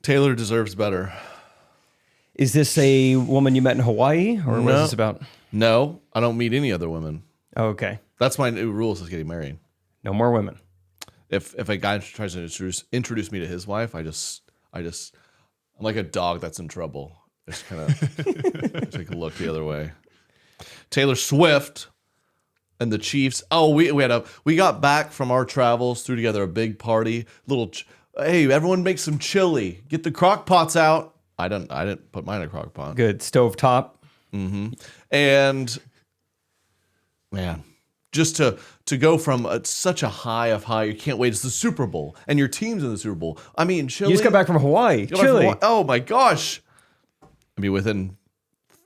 Taylor deserves better. Is this a woman you met in Hawaii, or what is this about? No, I don't meet any other women. Oh, okay. That's my new rule is getting married. No more women. If a guy tries to introduce me to his wife, I'm like a dog that's in trouble. Just kind of take a look the other way. Taylor Swift and the Chiefs. Oh, we got back from our travels, threw together a big party. Hey, everyone make some chili. Get the crock pots out. I didn't put mine in a crock pot. Good stove top. Mm-hmm. And man, just to go from such a high of high, you can't wait. It's the Super Bowl, and your team's in the Super Bowl. I mean, chili. You just got back from Hawaii. Chili. Oh my gosh. I mean, within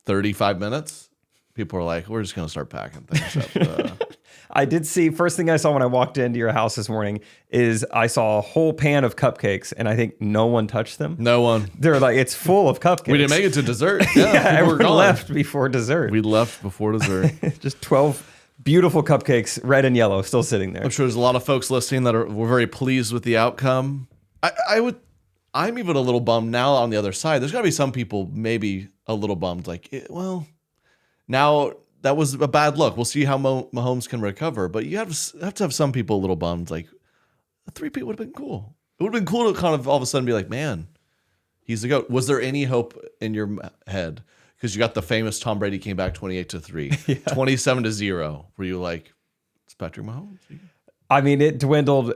35 minutes, people are like, "We're just gonna start packing things up." I did see, first thing I saw when I walked into your house this morning is I saw a whole pan of cupcakes, and I think no one touched them. No one. They're like, it's full of cupcakes. We didn't make it to dessert. Yeah, everyone left before dessert. We left before dessert. Just 12 beautiful cupcakes, red and yellow, still sitting there. I'm sure there's a lot of folks listening that were very pleased with the outcome. I'm even a little bummed now on the other side. There's got to be some people maybe a little bummed, like, now that was a bad look. We'll see how Mahomes can recover, but you have to have some people a little bummed. Like a 3-peat would have been cool. It would have been cool to kind of all of a sudden be like, man, he's the GOAT. Was there any hope in your head? Because you got the famous Tom Brady came back 28-3, 27-0. Were you like, it's Patrick Mahomes? I mean, it dwindled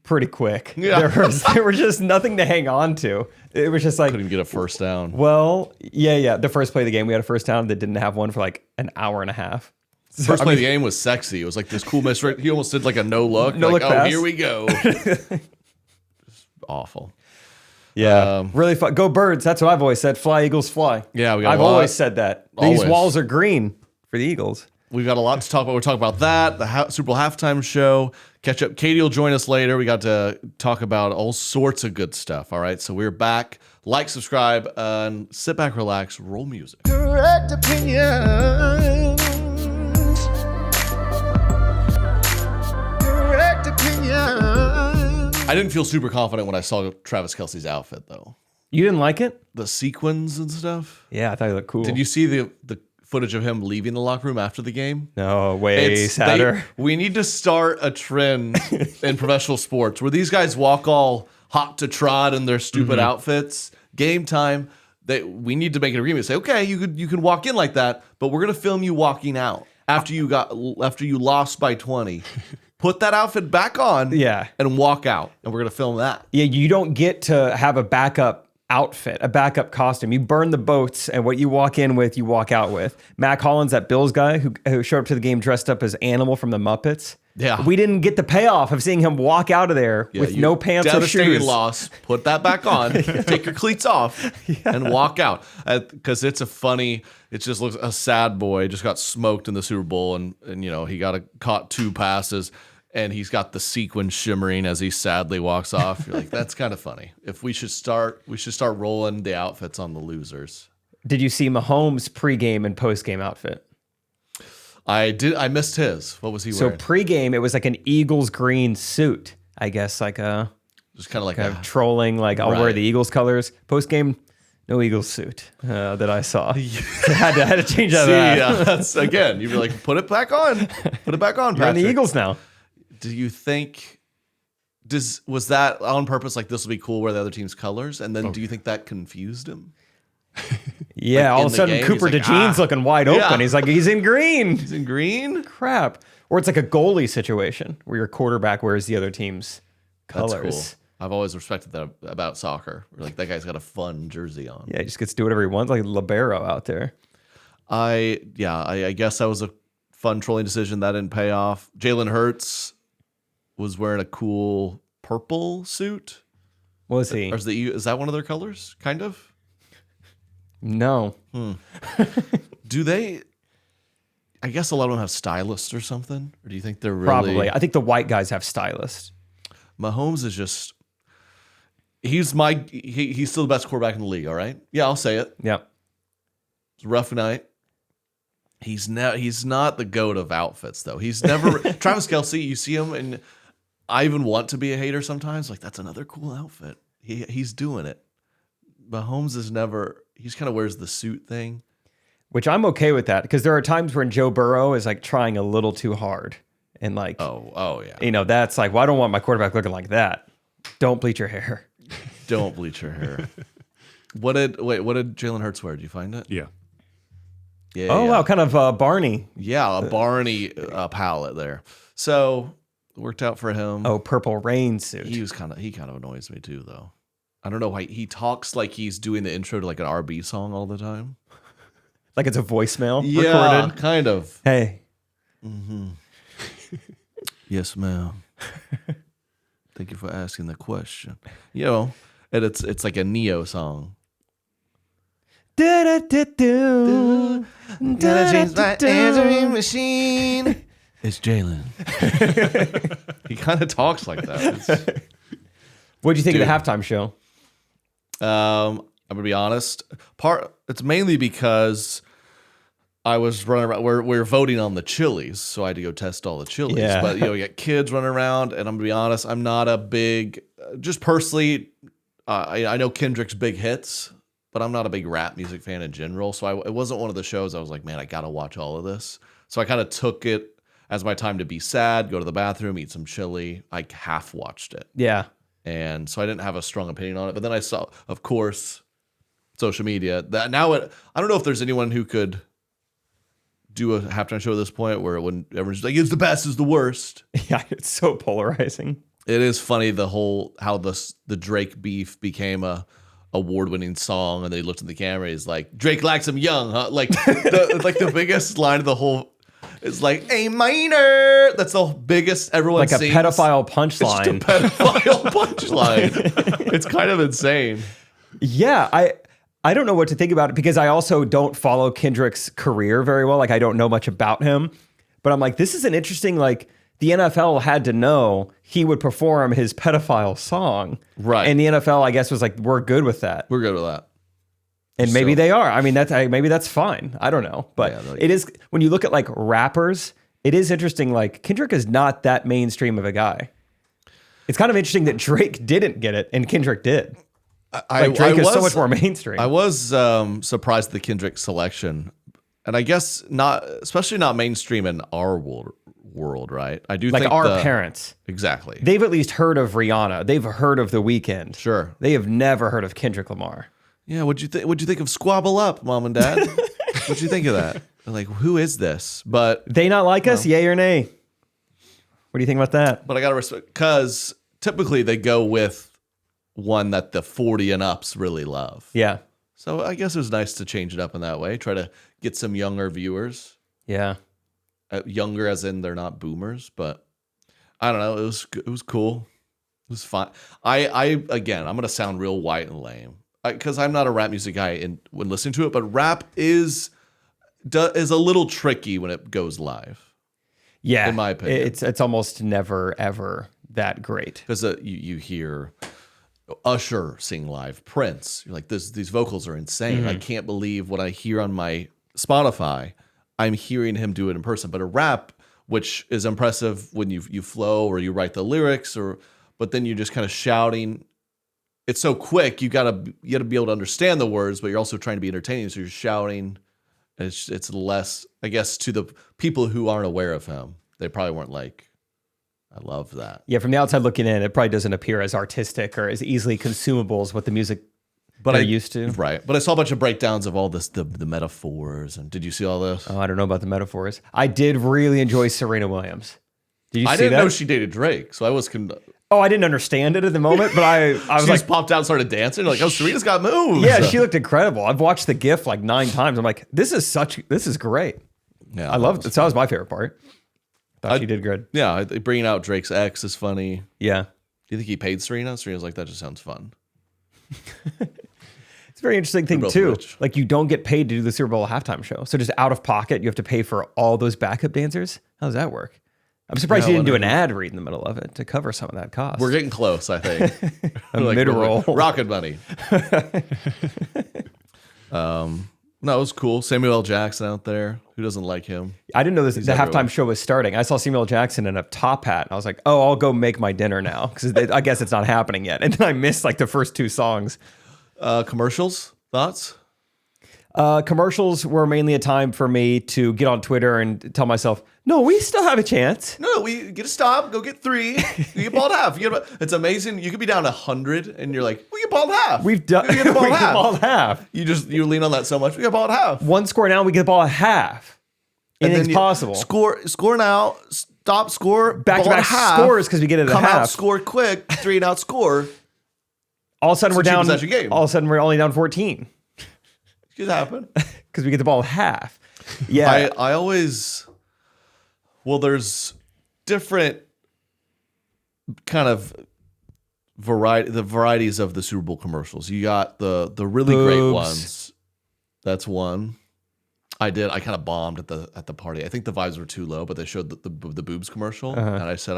pretty quick. Yeah. There was just nothing to hang on to. It was just like, couldn't get a first down. Well, yeah. The first play of the game, we had a first down that didn't have one for like an hour and a half. So, first play of the game was sexy. It was like this cool misdirect. He almost did like a no look. Pass. Here we go. Just awful. Yeah, really fun. Go Birds. That's what I've always said. Fly, Eagles, fly. Yeah, I've always said that. Always. These walls are green for the Eagles. We've got a lot to talk about. We're talking about that, the Super Bowl halftime show. Catch up. Katie will join us later. We got to talk about all sorts of good stuff. All right, so we're back. Like, subscribe, and sit back, relax, roll music. Correct opinions. Correct opinions. I didn't feel super confident when I saw Travis Kelce's outfit, though. You didn't like it? The sequins and stuff. Yeah, I thought it looked cool. Did you see the footage of him leaving the locker room after the game? No, way sadder. We need to start a trend in professional sports where these guys walk all hot to trot in their stupid outfits. Game time, we need to make an agreement. Say, okay, you can walk in like that, but we're gonna film you walking out after you lost by 20. Put that outfit back on, and walk out, and we're gonna film that. Yeah, you don't get to have a backup outfit, a backup costume. You burn the boats, and what you walk in with, you walk out with. Mac Hollins, that Bills guy who showed up to the game dressed up as Animal from the Muppets. Yeah, we didn't get the payoff of seeing him walk out of there with no pants or shoes. Devastating loss. Put that back on. Take your cleats off and walk out. Because it just looks a sad boy. Just got smoked in the Super Bowl, and he caught 2 passes. And he's got the sequin shimmering as he sadly walks off. You're like, that's kind of funny. If we should start rolling the outfits on the losers. Did you see Mahomes' pregame and postgame outfit? I did. I missed his. What was he wearing? So pregame, it was like an Eagles green suit. I guess just kind of like trolling. Like I'll wear the Eagles colors. Postgame, no Eagles suit that I saw. had to change that. Yeah, that's again. You'd be like, put it back on. Put it back on. You're on the Eagles now. Do you think was that on purpose? Like this will be cool, wear the other team's colors, and then do you think that confused him? Yeah, all of a sudden Cooper DeJean's looking wide open. He's like, he's in green. He's in green. Crap. Or it's like a goalie situation where your quarterback wears the other team's colors. That's cool. I've always respected that about soccer. Like that guy's got a fun jersey on. Yeah, he just gets to do whatever he wants, like libero out there. I guess that was a fun trolling decision that didn't pay off. Jalen Hurts was wearing a cool purple suit. Was he? Or is that one of their colors? Kind of. No. Do they? I guess a lot of them have stylists or something. Or do you think they're really? Probably. I think the white guys have stylists. Mahomes is just. He's still the best quarterback in the league. All right. Yeah, I'll say it. Yeah. It's a rough night. He's not the GOAT of outfits though. He's never Travis Kelce. You see him, and I even want to be a hater sometimes. Like that's another cool outfit. He's doing it. Mahomes is never. He just kind of wears the suit thing. Which I'm okay with that because there are times when Joe Burrow is like trying a little too hard. And like, oh yeah. That's like, well, I don't want my quarterback looking like that. Don't bleach your hair. Don't bleach your hair. What did Jalen Hurts wear? Did you find it? Yeah. Yeah. Oh, wow. Kind of Barney. Yeah, a Barney palette there. So it worked out for him. Oh, purple rain suit. He kind of annoys me too, though. I don't know why he talks like he's doing the intro to like an RB song all the time. Like it's a voicemail Yeah, recorded. kind of. Hey. Yes, ma'am. Thank you for asking the question. You know, and it's like a Neo song. Do-do-do-do. Gotta change my answering machine. It's Jalen. He kind of talks like that. What'd you think of the halftime show? I'm gonna be honest. It's mainly because I was running around. We're voting on the chilies, so I had to go test all the chilies. Yeah. But you got kids running around, and I'm gonna be honest. I'm not a big. Just personally, I know Kendrick's big hits, but I'm not a big rap music fan in general. So it wasn't one of the shows I was like, man, I gotta watch all of this. So I kind of took it as my time to be sad, go to the bathroom, eat some chili. I half watched it. Yeah. And so I didn't have a strong opinion on it. But then I saw, of course, social media. That now I don't know if there's anyone who could do a halftime show at this point where everyone's like, it's the best, is the worst. Yeah, it's so polarizing. It is funny how the Drake beef became a award-winning song, and they looked at the camera. He's like, Drake likes him young, huh? Like the biggest line of the whole. It's like A minor. That's the biggest everyone Like sings. a pedophile It's just a punchline. pedophile punchline. It's kind of insane. Yeah, I don't know what to think about it because I also don't follow Kendrick's career very well. Like I don't know much about him, but I'm like, this is an interesting, like the NFL had to know he would perform his pedophile song. Right. And the NFL, I guess, was like, we're good with that. We're good with that. And maybe So- they are. I mean, maybe that's fine. I don't know. But Yeah, it is, when you look at like rappers, it is interesting. Like Kendrick is not that mainstream of a guy. It's kind of interesting that Drake didn't get it and Kendrick did. Like Drake is so much more mainstream. I was surprised at the Kendrick selection, and I guess not, especially not mainstream in our world, right? I do like think our parents. Exactly. They've at least heard of Rihanna. They've heard of The Weeknd. Sure. They have never heard of Kendrick Lamar. Yeah. What'd you think of Squabble Up, Mom and Dad? What'd you think of that? They're like, who is this? But They not like us? Yay or nay? What do you think about that? I gotta respect, because typically they go with one that the 40 and ups really love. Yeah. So I guess it was nice to change it up in that way. Try to get some younger viewers. Yeah. Younger as in they're not boomers, but I don't know. It was cool. It was fun. Again, I'm gonna sound real white and lame because I'm not a rap music guy when listening to it, but rap is a little tricky when it goes live. Yeah. In my opinion. It's almost never, ever that great. Because you hear Usher sing live, Prince. You're like, these vocals are insane. I can't believe what I hear on my Spotify. I'm hearing him do it in person. But a rap, which is impressive when you flow or you write the lyrics, but then you're just kind of shouting. It's so quick. You gotta be able to understand the words, but you're also trying to be entertaining. So you're shouting. It's less, I guess, to the people who aren't aware of him. They probably weren't like, I love that. Yeah, from the outside looking in, it probably doesn't appear as artistic or as easily consumable as what the music they're used to. Right. But I saw a bunch of breakdowns of all this, the metaphors. And did you see all this? Oh, I don't know about the metaphors. I did really enjoy Serena Williams. Did you see I didn't that? know she dated Drake, so I was. Oh, I didn't understand it at the moment, but I was She like, just popped out and started dancing. Like, oh, Serena's got moves. yeah, she looked incredible. I've watched the GIF like 9 times. I'm like, this is great. Yeah, I loved it. So that was my favorite part. Thought she did good. Yeah, bringing out Drake's ex is funny. Yeah. Do you think he paid Serena? Serena's like, that just sounds fun. It's a very interesting thing They're both too. rich. Like you don't get paid to do the Super Bowl halftime show. So just out of pocket, you have to pay for all those backup dancers. How does that work? I'm surprised Yeah, you didn't do wonder. an ad read in the middle of it to cover some of that cost. We're getting close, I think. a mid-roll. Rocket money. No, it was cool. Samuel L. Jackson out there. Who doesn't like him? I didn't know the everywhere. halftime show was starting. I saw Samuel L. Jackson in a top hat. And I was like, oh, I'll go make my dinner now because I guess it's not happening yet. And then I missed like the first 2 songs. Commercials, thoughts? Commercials were mainly a time for me to get on Twitter and tell myself, no, we still have a chance. No, we get a stop, go get 3, you get balled half. It's amazing. You could be down 100 and you're like, we get balled half. We've done We get the ball we at get half. ball at half. You lean on that so much. We get balled half. One score now, we get the ball at half. Anything's possible. Score now, stop, score, Back to ball back at half, scores because we get it at come half. out, score quick, 3 and out, score. All of a sudden we're It's a cheap down. possession game. All of a sudden we're only down 14 It could happen. because we get the ball at half. Yeah. I always, there's different kind of varieties of the Super Bowl commercials. You got the really great Boobs. ones. That's one. I kind of bombed at the party. I think the vibes were too low, but they showed the boobs commercial, and I said,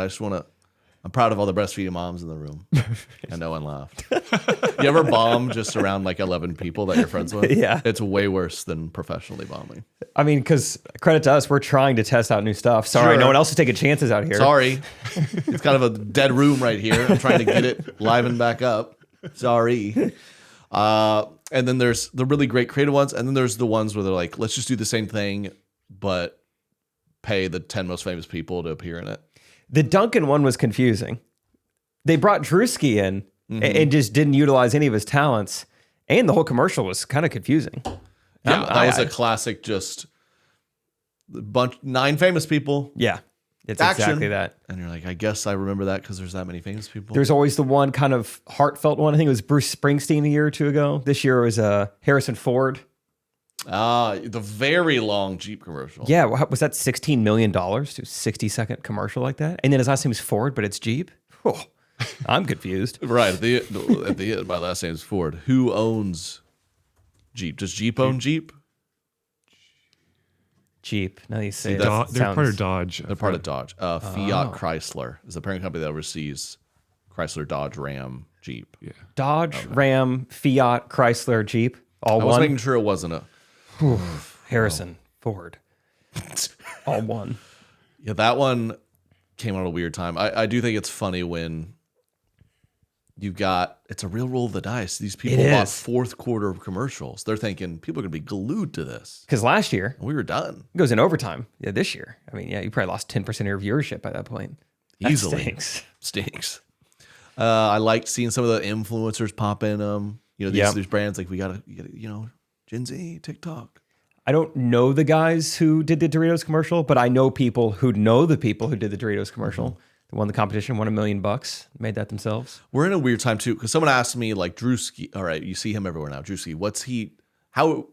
I'm proud of all the breastfeeding moms in the room, and no one laughed. You ever bomb just around like 11 people that you're friends with? Yeah. It's way worse than professionally bombing. I mean, because credit to us, we're trying to test out new stuff. Sorry, Sure. no one else is taking chances out here. Sorry. It's kind of a dead room right here. I'm trying to get it livened back up. Sorry. And then there's the really great creative ones. And then there's the ones where they're like, let's just do the same thing, but pay the 10 most famous people to appear in it. The Duncan one was confusing. They brought Drewski in and just didn't utilize any of his talents. And the whole commercial was kind of confusing. Yeah, that was a classic, just 9 famous people. Yeah, it's Action. exactly that. And you're like, I guess I remember that because there's that many famous people. There's always the one kind of heartfelt one. I think it was Bruce Springsteen a year or two ago. This year it was Harrison Ford. The very long Jeep commercial. Yeah, was that $16 million to a 60-second commercial like that? And then his last name is Ford, but it's Jeep? Oh, I'm confused. Right. At the end, my last name is Ford. Who owns Jeep? Does Jeep own Jeep? Jeep. Now you say See, that. They're part of Dodge. They're part of Dodge. Fiat Chrysler is the parent company that oversees Chrysler, Dodge, Ram, Jeep. Yeah. Dodge, Ram, Fiat, Chrysler, Jeep. All I was one. making sure it wasn't a. Harrison Ford. All one. Yeah, that one came out at a weird time. I do think it's funny when it's a real roll of the dice. These people It bought is. fourth quarter commercials. They're thinking people are going to be glued to this. Because last year, And we were done. it goes in overtime. Yeah, this year. I mean, yeah, you probably lost 10% of your viewership by that point. That Easily. Stinks. I liked seeing some of the influencers pop in them. These brands like we gotta Gen Z, TikTok. I don't know the guys who did the Doritos commercial, but I know people who know the people who did the Doritos commercial. They won the competition, won $1 million, made that themselves. We're in a weird time too, because someone asked me like Drewski. All right, you see him everywhere now. Drewski, what's he? How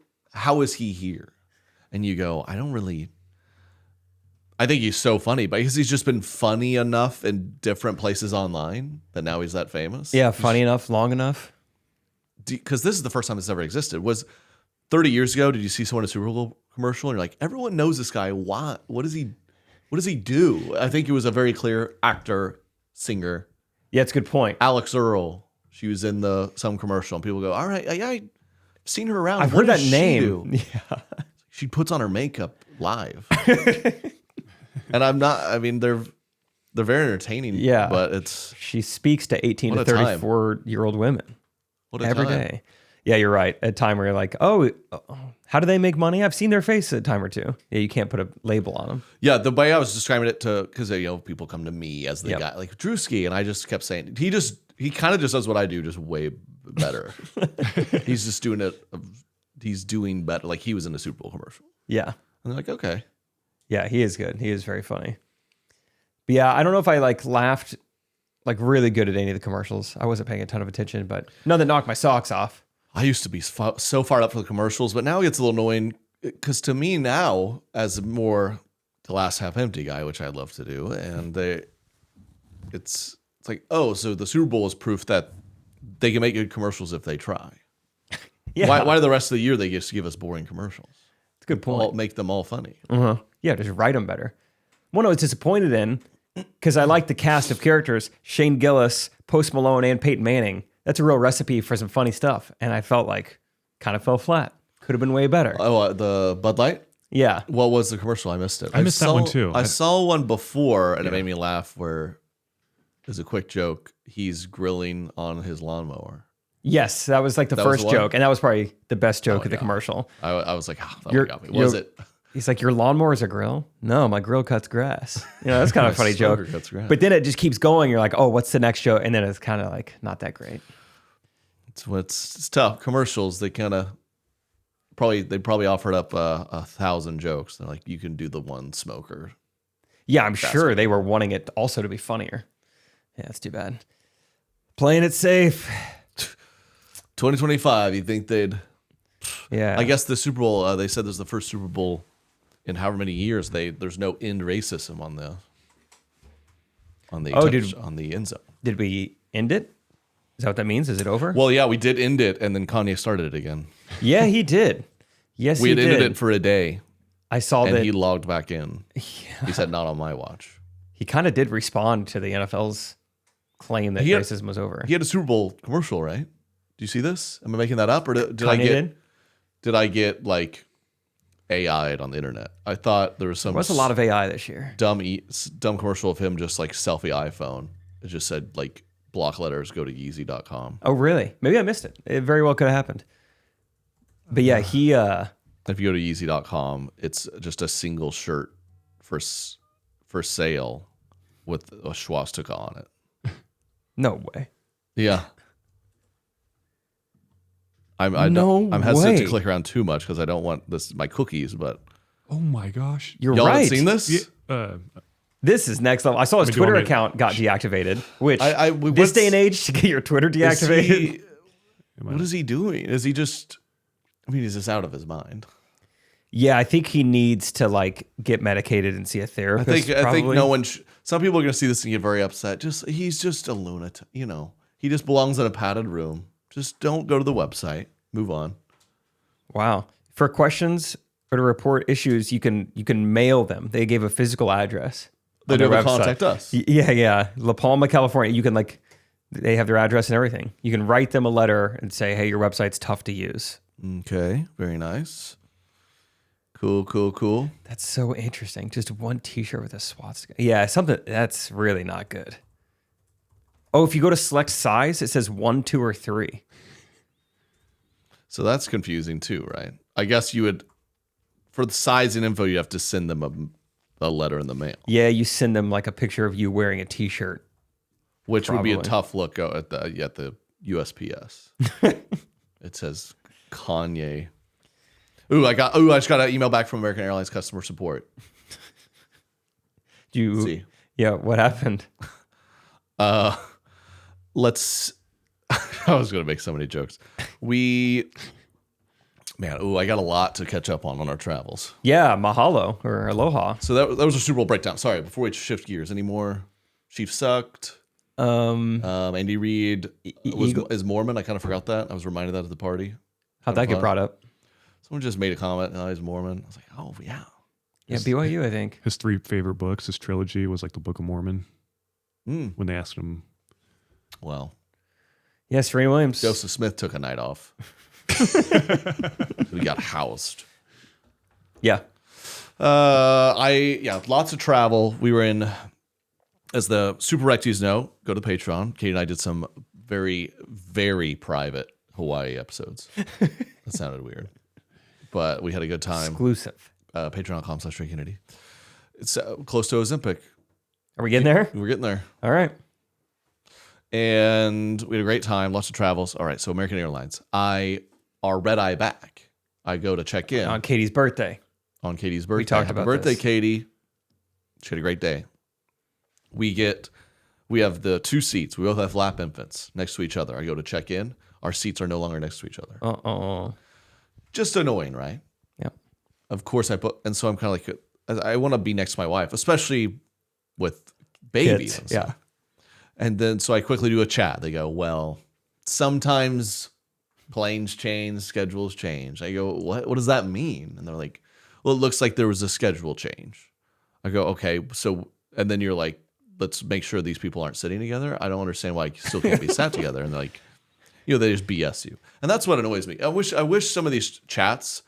is he here? And you go, I don't really. I think he's so funny, but because he's just been funny enough in different places online that now he's that famous. Yeah, funny enough, long enough. Because this is the first time this ever existed. Was 30 years ago, did you see someone in a Super Bowl commercial and you're like, everyone knows this guy. Why? What does he do? I think he was a very clear actor, singer. Yeah, it's a good point. Alex Earl, she was in some commercial and people go, all right, I've seen her around. I've What heard does that she name. do?" Yeah. She puts on her makeup live. And they're very entertaining. Yeah. But it's She speaks to 18 What to a time. 34-year-old women what a every time. day. Yeah, you're right. At a time where you're like, oh, how do they make money? I've seen their face a time or two. Yeah, you can't put a label on them. Yeah, the way I was describing it because people come to me as the Yep. guy like Drewski, and I just kept saying he kind of just does what I do, just way better. He's just doing it. He's doing better. Like he was in a Super Bowl commercial, Yeah. and they're like, okay, Yeah, he is good. He is very funny. But yeah, I don't know if I laughed really good at any of the commercials. I wasn't paying a ton of attention, but none that knocked my socks off. I used to be so fired up for the commercials, but now it gets a little annoying because to me now, as a more glass half empty guy, which I love to do, and it's like, oh, so the Super Bowl is proof that they can make good commercials if they try. Yeah, Why the rest of the year they just give us boring commercials? It's a good point. Make them all funny. Yeah, just write them better. One I was disappointed in because I like the cast of characters: Shane Gillis, Post Malone, and Peyton Manning. That's a real recipe for some funny stuff, and I felt like kind of fell flat. Could have been way better. Oh, the Bud Light? Yeah, What was the commercial? I missed it. I missed that one too. I saw one before, and it made me laugh where there's a quick joke. He's grilling on his lawnmower. Yes, that was like the That was first one? joke, and that was probably the best joke of the yeah. commercial. I was like, oh, that You're- one got me. Was you're- it? He's like, your lawnmower is a grill? No, my grill cuts grass. That's kind of a funny smoker joke. cuts grass. But then it just keeps going. You're like, oh, what's the next joke? And then it's kind of like not that great. It's tough. Commercials, they probably offered up 1,000 jokes. They're like, you can do the one smoker. Yeah, I'm sure they were wanting it also to be funnier. Yeah, that's too bad. Playing it safe. 2025, you think they'd... Yeah. I guess the Super Bowl, they said this is the first Super Bowl in however many years there's no end racism on the on the end zone. Did we end it? Is that what that means? Is it over? Well, yeah, we did end it, and then Kanye started it again. Yeah, he did. Yes, We he had did. ended it for a day, I saw and that he logged back in. He said, "Not on my watch." he kind of did respond to the NFL's claim that He had- racism was over. He had a Super Bowl commercial, right? Do you see this? Am I making that up, or did I Kanye get? Did I get like AI'd on the internet? I thought there was some There was a lot of AI this year. dumb commercial of him just like selfie iPhone. It just said like block letters, go to Yeezy.com. Oh, really? Maybe I missed it. It very well could have happened. But yeah, he If you go to Yeezy.com, it's just a single shirt for sale with a swastika on it. no way. Yeah. I'm hesitant way. to click around too much because I don't want my cookies, but Oh my gosh. You're y'all right. haven't seen this? Yeah, This is next level. I saw his do you Twitter want me to- account got deactivated, which we this what's- day and age to get your Twitter Is deactivated. he- what is he doing? Is he just? I mean, he's just out of his mind. Yeah, I think he needs to like get medicated and see a I therapist. think probably. no one. Some people are going to see this and get very upset. He's just a lunatic. You know, he just belongs in a padded room. Just don't go to the website. Move on. Wow. For questions or to report issues, you can mail them. They gave a physical address. They on do their have to website. contact us. Yeah. La Palma, California. You can they have their address and everything. You can write them a letter and say, hey, your website's tough to use. Okay, very nice. Cool. That's so interesting. Just one T-shirt with a swastika. Yeah, something that's really not good. Oh, if you go to select size, it says 1, 2, or 3. So that's confusing too, right? I guess you would, for the size and info, you have to send them a letter in the mail, Yeah, you send them like a picture of you wearing a T-shirt. which would be a Probably. tough look at the USPS. It says Kanye. I just got an email back from American Airlines customer support. See. Yeah, what happened? Let's. I was going to make so many jokes. I got a lot to catch up on our travels. Yeah, mahalo or aloha. So that was a Super Bowl breakdown. Sorry, before we shift gears, any more? Chiefs sucked. Andy Reid is Mormon. I kind of forgot that. I was reminded that at the party. How'd that get brought up? Someone just made a comment. Oh, he's Mormon. I was like, oh yeah. Yeah, BYU, I think. his 3 favorite books, his trilogy was like the Book of Mormon. Mm. When they asked him, Well, Yeah, Serena Williams. Joseph Smith took a night off. We got housed. Yeah. Lots of travel. We were in, as the Super Recties know, go to Patreon. Katie and I did some very, very private Hawaii episodes. That sounded weird, but we had a good time. Exclusive. Patreon.com/Trey Kennedy. It's close to Ozempic. Are we getting there? We're getting there. All right. And we had a great time, lots of travels. All right, so American Airlines. Our red eye back. I go to check in On Katie's birthday. on Katie's birthday. talked Happy about birthday, this. Katie. She had a great day. We have the 2 seats. We both have lap infants next to each other. I go to check in. Our seats are no longer next to each other. Uh-oh. Just annoying, right? Yeah. Of course, and so I'm kind of like, I want to be next to my wife, especially with babies. Kids, And stuff. yeah. And then, so I quickly do a chat. They go, well, sometimes planes change, schedules change. I go, what does that mean? And they're like, well, it looks like there was a schedule change. I go, okay. So, and then you're like, let's make sure these people aren't sitting together. I don't understand why you still can't be sat together. And they're like, they just BS you. And that's what annoys me. I wish some of these chats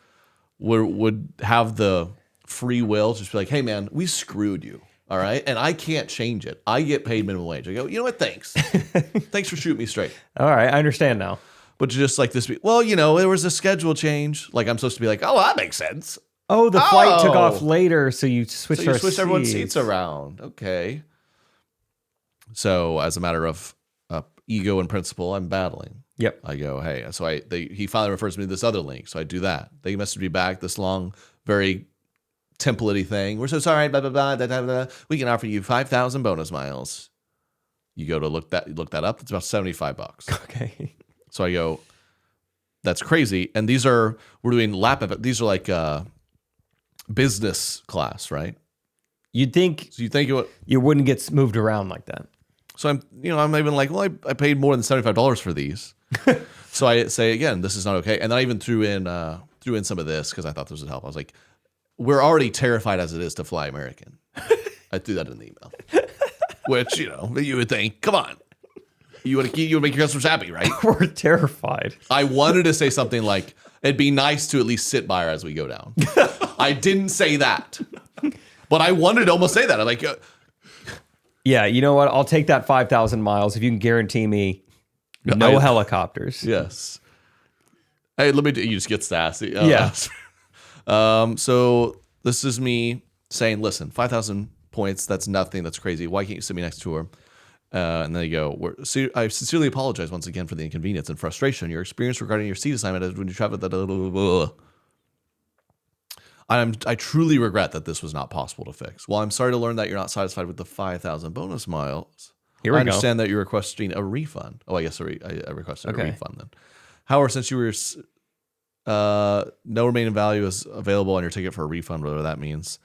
would have the free will to just be like, hey man, we screwed you. All right. And I can't change it. I get paid minimum wage. I go, you know what? Thanks. Thanks for shooting me straight. All right. I understand now. But just like this, well, there was a schedule change. Like I'm supposed to be like, oh, that makes sense. Oh, the flight took Oh. off later, so you switched our Switch everyone's seats. seats around. Okay. So as a matter of ego and principle, I'm battling. Yep. I go, hey. So he finally refers me to this other link. So I do that. They message me back this long, very template-y thing. We're so sorry, blah, blah, blah, blah, blah, blah. We can offer you 5,000 bonus miles. You go to look that up. It's about $75. Okay. So I go, that's crazy. And we're doing these are like business class, right? You'd think So you think you wouldn't get moved around like that. so I'm even like, well, I paid more than $75 for these. So I say again, this is not okay. And then I even threw in some of this because I thought this would help. I was like, we're already terrified as it is to fly American. I threw that in the email, which you would think, come on, you would make your customers happy, right? We're terrified. I wanted to say something like, it'd be nice to at least sit by her as we go down. I didn't say that, but I wanted to almost say that. I'm like, Yeah, you know what? I'll take that 5,000 miles if you can guarantee me no helicopters. yes. Hey, you just get sassy. Yeah. So this is me saying, listen, 5,000 points, that's nothing. That's crazy. Why can't you sit me next to her? And then they go, I sincerely apologize once again for the inconvenience and frustration. Your experience regarding your seat assignment as when you travel. I truly regret that this was not possible to fix. While I'm sorry to learn that you're not satisfied with the 5,000 bonus miles, Here we I go. understand that you're requesting a refund. Oh, I guess I requested Okay. a refund then. However, since you were no remaining value is available on your ticket for a refund, whatever that means.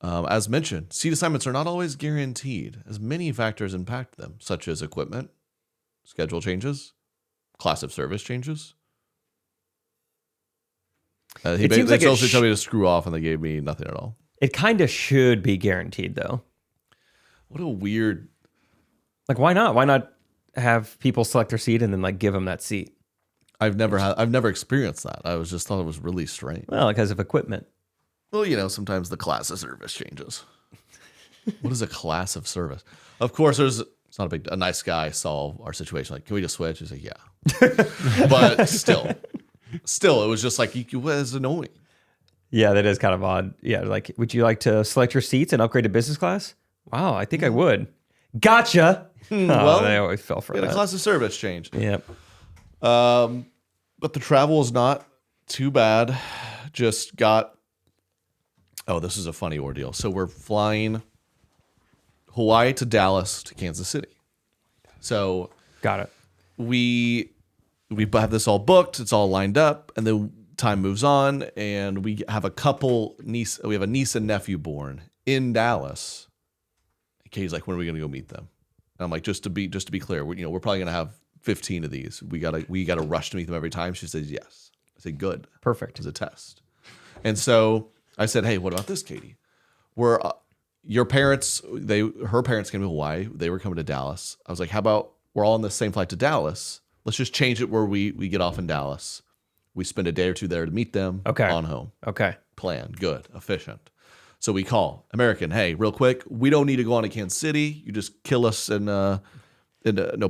As mentioned, seat assignments are not always guaranteed, as many factors impact them, such as equipment, schedule changes, class of service changes. It seems like they it also told me to screw off, and they gave me nothing at all. It kind of should be guaranteed, though. What a weird. Like, why not? Why not have people select their seat and then give them that seat? I've never experienced that. I just thought it was really strange. Well, because of equipment. Well, sometimes the class of service changes. What is a class of service? Of course, it's not a nice guy solve our situation. Like, can we just switch? He's like, yeah. But still, it was just like, it was annoying. Yeah, that is kind of odd. Yeah, like, would you like to select your seats and upgrade to business class? Wow, I think I would. Gotcha. Well, They always fell for We had that. a class of service change. Yep. But the travel is not too bad. Just got. Oh, this is a funny ordeal. So we're flying Hawaii to Dallas to Kansas City. So Got it. we have this all booked. It's all lined up, and then time moves on, and we have We have a niece and nephew born in Dallas. And Katie's like, when are we going to go meet them? And I'm like, just to be clear, we're probably going to have 15 of these. We gotta rush to meet them every time. She says yes. I said good. Perfect. As a test. And so I said, hey, what about this, Katie? Your parents, her parents came to Hawaii. They were coming to Dallas. I was like, how about we're all on the same flight to Dallas? Let's just change it where we get off in Dallas. We spend a day or two there to meet them. Okay. On home. Okay. Plan. Good. Efficient. So we call American. Hey, real quick, we don't need to go on to Kansas City. You just kill us in no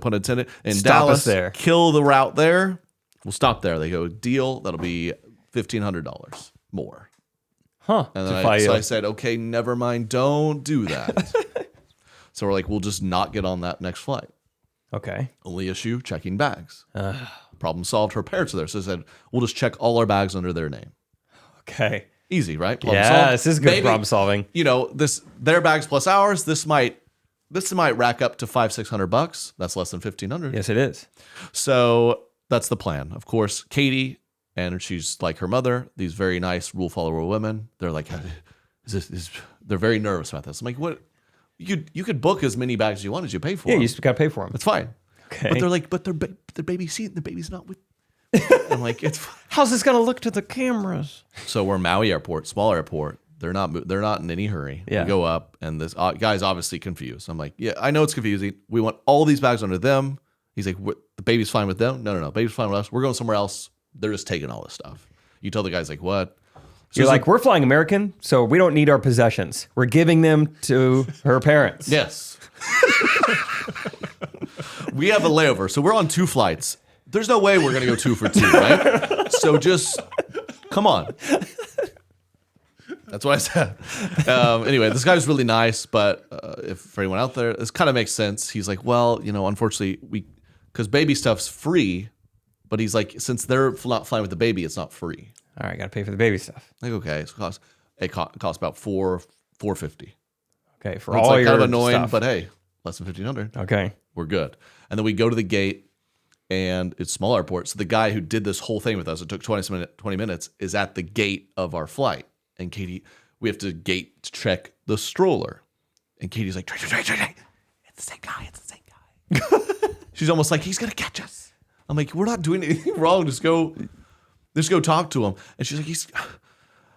pun intended, in Stop Dallas. us there. Kill the route there. We'll stop there. They go, deal. That'll be $1,500 more. Huh. And then I said, okay, never mind. Don't do that. So we're like, we'll just not get on that next flight. Okay. Only issue, checking bags. Problem solved. Her parents are there. So I said, we'll just check all our bags under their name. Okay. Easy, right? Problem Yeah, solved. this is good problem solving. Their bags plus ours, this might rack up to $500-$600. That's less than $1,500. Yes, it is. So that's the plan. Of course, Katie, and she's like her mother, these very nice rule follower women. They're like, they're very nervous about this. I'm like, what? You could book as many bags as you want as you pay for Yeah, them. you just got to pay for them. That's fine. Okay. But they're like, but their baby seat and the baby's not with. I'm like, it's fine. How's this going to look to the cameras? So we're Maui Airport, small airport. They're not in any hurry. Yeah. We go up, and this guy's obviously confused. I'm like, yeah, I know it's confusing. We want all these bags under them. He's like, the baby's fine with them? No. Baby's fine with us. We're going somewhere else. They're just taking all this stuff. You tell the guy's like, what? So You're like, we're flying American, so we don't need our possessions. We're giving them to her parents. yes. We have a layover. So we're on 2 flights. There's no way we're going to go 2 for 2, right? So just come on. That's what I said. Anyway, this guy was really nice, but if for anyone out there, this kind of makes sense. He's like, well, unfortunately, because baby stuff's free, but he's like, since they're not flying with the baby, it's not free. All right, got to pay for the baby stuff. Like, okay, so it costs about $450. Okay, for It's all like your kind of annoying, stuff. but hey, less than $1,500. Okay. We're good. And then we go to the gate, and it's small airport. So the guy who did this whole thing with us, it took 20 minutes, is at the gate of our flight. And Katie, we have to gate check the stroller. And Katie's like, Trey. It's the same guy. She's almost like, he's going to catch us. I'm like, we're not doing anything wrong. Just go talk to him. And she's like,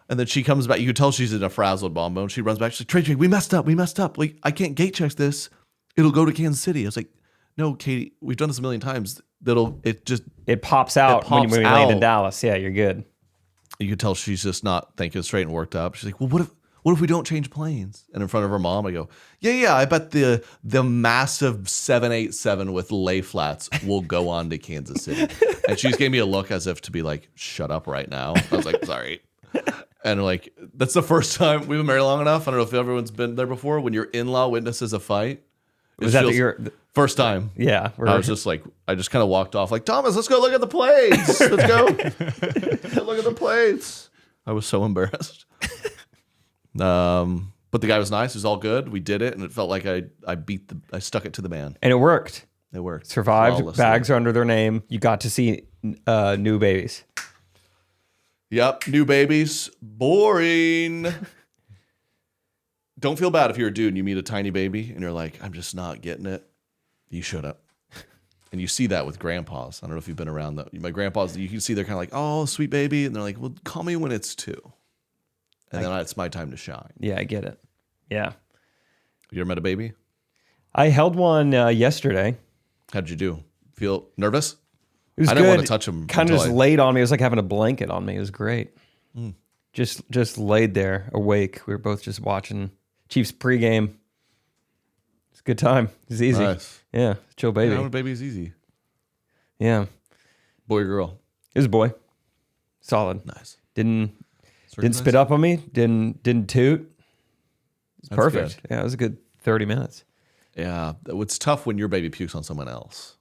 and then she comes back. You can tell she's in a frazzled bombo. And she runs back. She's like, Trey, we messed up. Like, I can't gate check this. It'll go to Kansas City. I was like, no, Katie, we've done this a million times. It pops out when we land in Dallas. Yeah, you're good. You could tell she's just not thinking straight and worked up. She's like, well, what if we don't change planes? And in front of her mom, I go, yeah, I bet the massive 787 with lay flats will go on to Kansas City. And she's gave me a look as if to be like, shut up right now. I was like, sorry. And like, that's the first time we've been married long enough. I don't know if everyone's been there before. When your in-law witnesses a fight. Was that your first time? Yeah. I was just like, I just kind of walked off like, Thomas, let's go look at the planes. Let's go. Look at the planes. I was so embarrassed. But the guy was nice. It was all good. We did it. And it felt like I stuck it to the man. And it worked. It worked. Survived. Flawlessly. Bags are under their name. You got to see new babies. Yep. New babies. Boring. Don't feel bad if you're a dude and you meet a tiny baby and you're like, I'm just not getting it. You should have. And you see that with grandpas. I don't know if you've been around that. My grandpas, you can see they're kind of like, oh, sweet baby. And they're like, well, call me when it's 2. And then it's my time to shine. Yeah, I get it. Yeah. You ever met a baby? I held one yesterday. How'd you do? Feel nervous? It was I good. didn't want to touch him. Kind of just laid on me. It was like having a blanket on me. It was great. Just laid there awake. We were both just watching Chiefs pregame. It's a good time. It's easy. Nice. Yeah, chill baby. Yeah, baby is easy. Yeah. Boy or girl? It was a boy. Solid. Nice. Didn't spit up on me. Didn't toot. It's That's perfect. good. Yeah, it was a good 30 minutes. Yeah. It's tough when your baby pukes on someone else.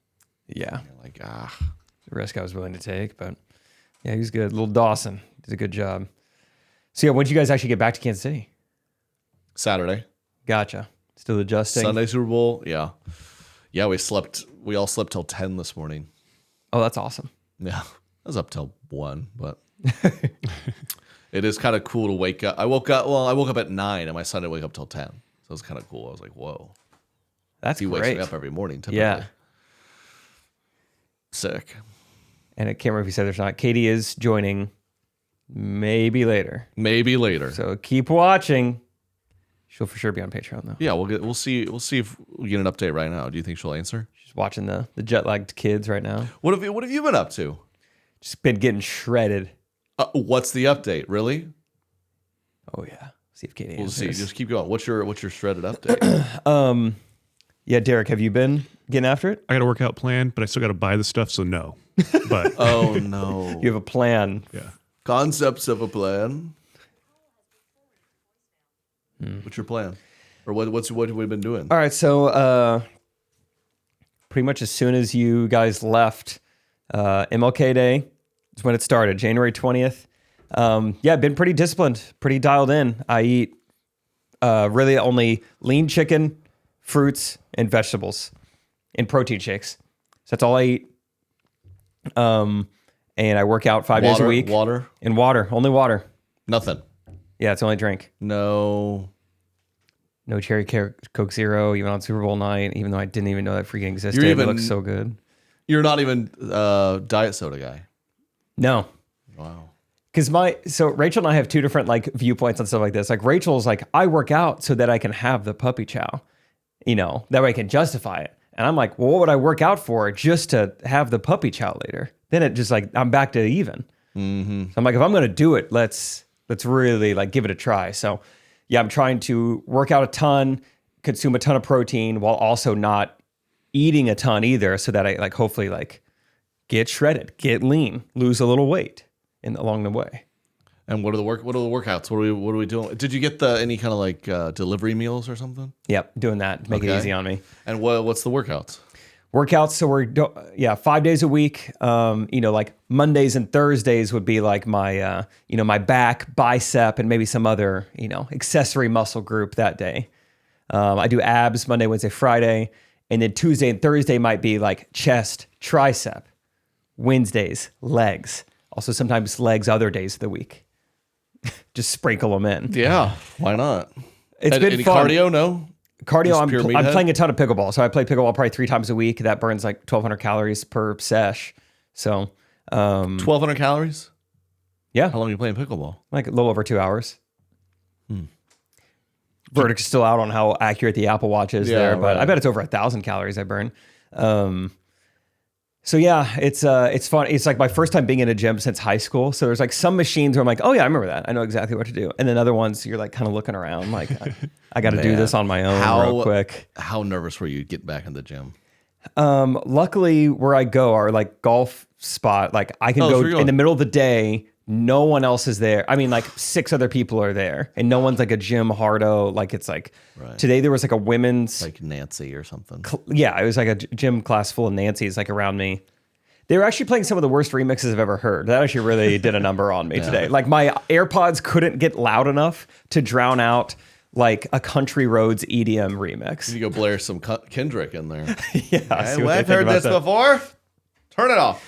Yeah. You're like, The risk I was willing to take, but yeah, he was good. Little Dawson did a good job. So yeah, when did you guys actually get back to Kansas City? Saturday. Gotcha. Still adjusting. Sunday Super Bowl. Yeah. Yeah, we all slept till 10 this morning. Oh, that's awesome. Yeah. I was up till 1, but it is kind of cool to wake up. I woke up at 9 and my son didn't wake up till 10. So it was kind of cool. I was like, whoa. That's He wakes great. me up every morning typically. Yeah. Sick. And I can't remember if you said there's not. Katie is joining maybe later. Maybe later. So keep watching. She'll for sure be on Patreon though. Yeah, we'll see if we get an update right now. Do you think she'll answer? She's watching the jet lagged kids right now. What have you been up to? Just been getting shredded. What's the update? Really? Oh yeah. See if Katie We'll see. answers. Just keep going. What's your shredded update? Yeah, Derek, have you been getting after it? I got a workout plan, but I still got to buy the stuff, so no. But Oh no. You have a plan. yeah, Concepts of a plan. What's your plan? Or what have we been doing? All right, so pretty much as soon as you guys left, MLK Day is when it started, January 20th. Yeah, been pretty disciplined, pretty dialed in. I eat really only lean chicken, fruits, and vegetables, and protein shakes. So that's all I eat. And I work out 5 days a week. Water? And water, only water. Nothing. Yeah, it's the only drink. No. No cherry Coke Zero, even on Super Bowl night, even though I didn't even know that freaking existed. You're even- It looks so good. You're not even diet soda guy. No. Wow. Because so Rachel and I have two different like viewpoints on stuff like this. Like Rachel's like, I work out so that I can have the puppy chow, that way I can justify it. And I'm like, well, what would I work out for just to have the puppy chow later? Then it just like, I'm back to even. Mm-hmm. So I'm like, if I'm going to do it, let's really like give it a try. So yeah, I'm trying to work out a ton, consume a ton of protein while also not eating a ton either. So that I like, hopefully like get shredded, get lean, lose a little weight along the way. And what are the workouts? What are we doing? Did you get any kind of like delivery meals or something? Yep, doing that. Make it easy on me. And what's the workouts? Workouts, so we're 5 days a week. Like Mondays and Thursdays would be like my my back, bicep, and maybe some other accessory muscle group that day. I do abs Monday, Wednesday, Friday, and then Tuesday and Thursday might be like chest, tricep. Wednesdays, legs. Also sometimes legs other days of the week. Just sprinkle them in. Yeah, why not? It's been any fun. cardio? No. Cardio, Just pure I'm meathead? playing a ton of pickleball. So I play pickleball probably 3 times a week. That burns like 1,200 calories per sesh. So, 1,200 calories? yeah, How long are you playing pickleball? like a little over 2 hours. Verdict's still out on how accurate the Apple Watch is there, but right. I bet it's over 1,000 calories I burn. So yeah, it's fun. It's like my first time being in a gym since high school. So there's like some machines where I'm like, oh yeah, I remember that. I know exactly what to do. And then other ones you're like kind of looking around like, I got to do this on my own real quick. How nervous were you getting back in the gym? Luckily where I go are like golf spot. Like I can Oh, so go you're in the going- middle of the day. No one else is there. I mean, like 6 other people are there and no one's like a gym hardo. Like it's like today there was like a women's, Like Nancy or something. it was like a gym class full of Nancy's like around me. They were actually playing some of the worst remixes I've ever heard. That actually really did a number on me today. Like my AirPods couldn't get loud enough to drown out like a Country Roads EDM remix. You go blare some Kendrick in there. Yeah, see what they I've think heard about this that. before. Turn it off.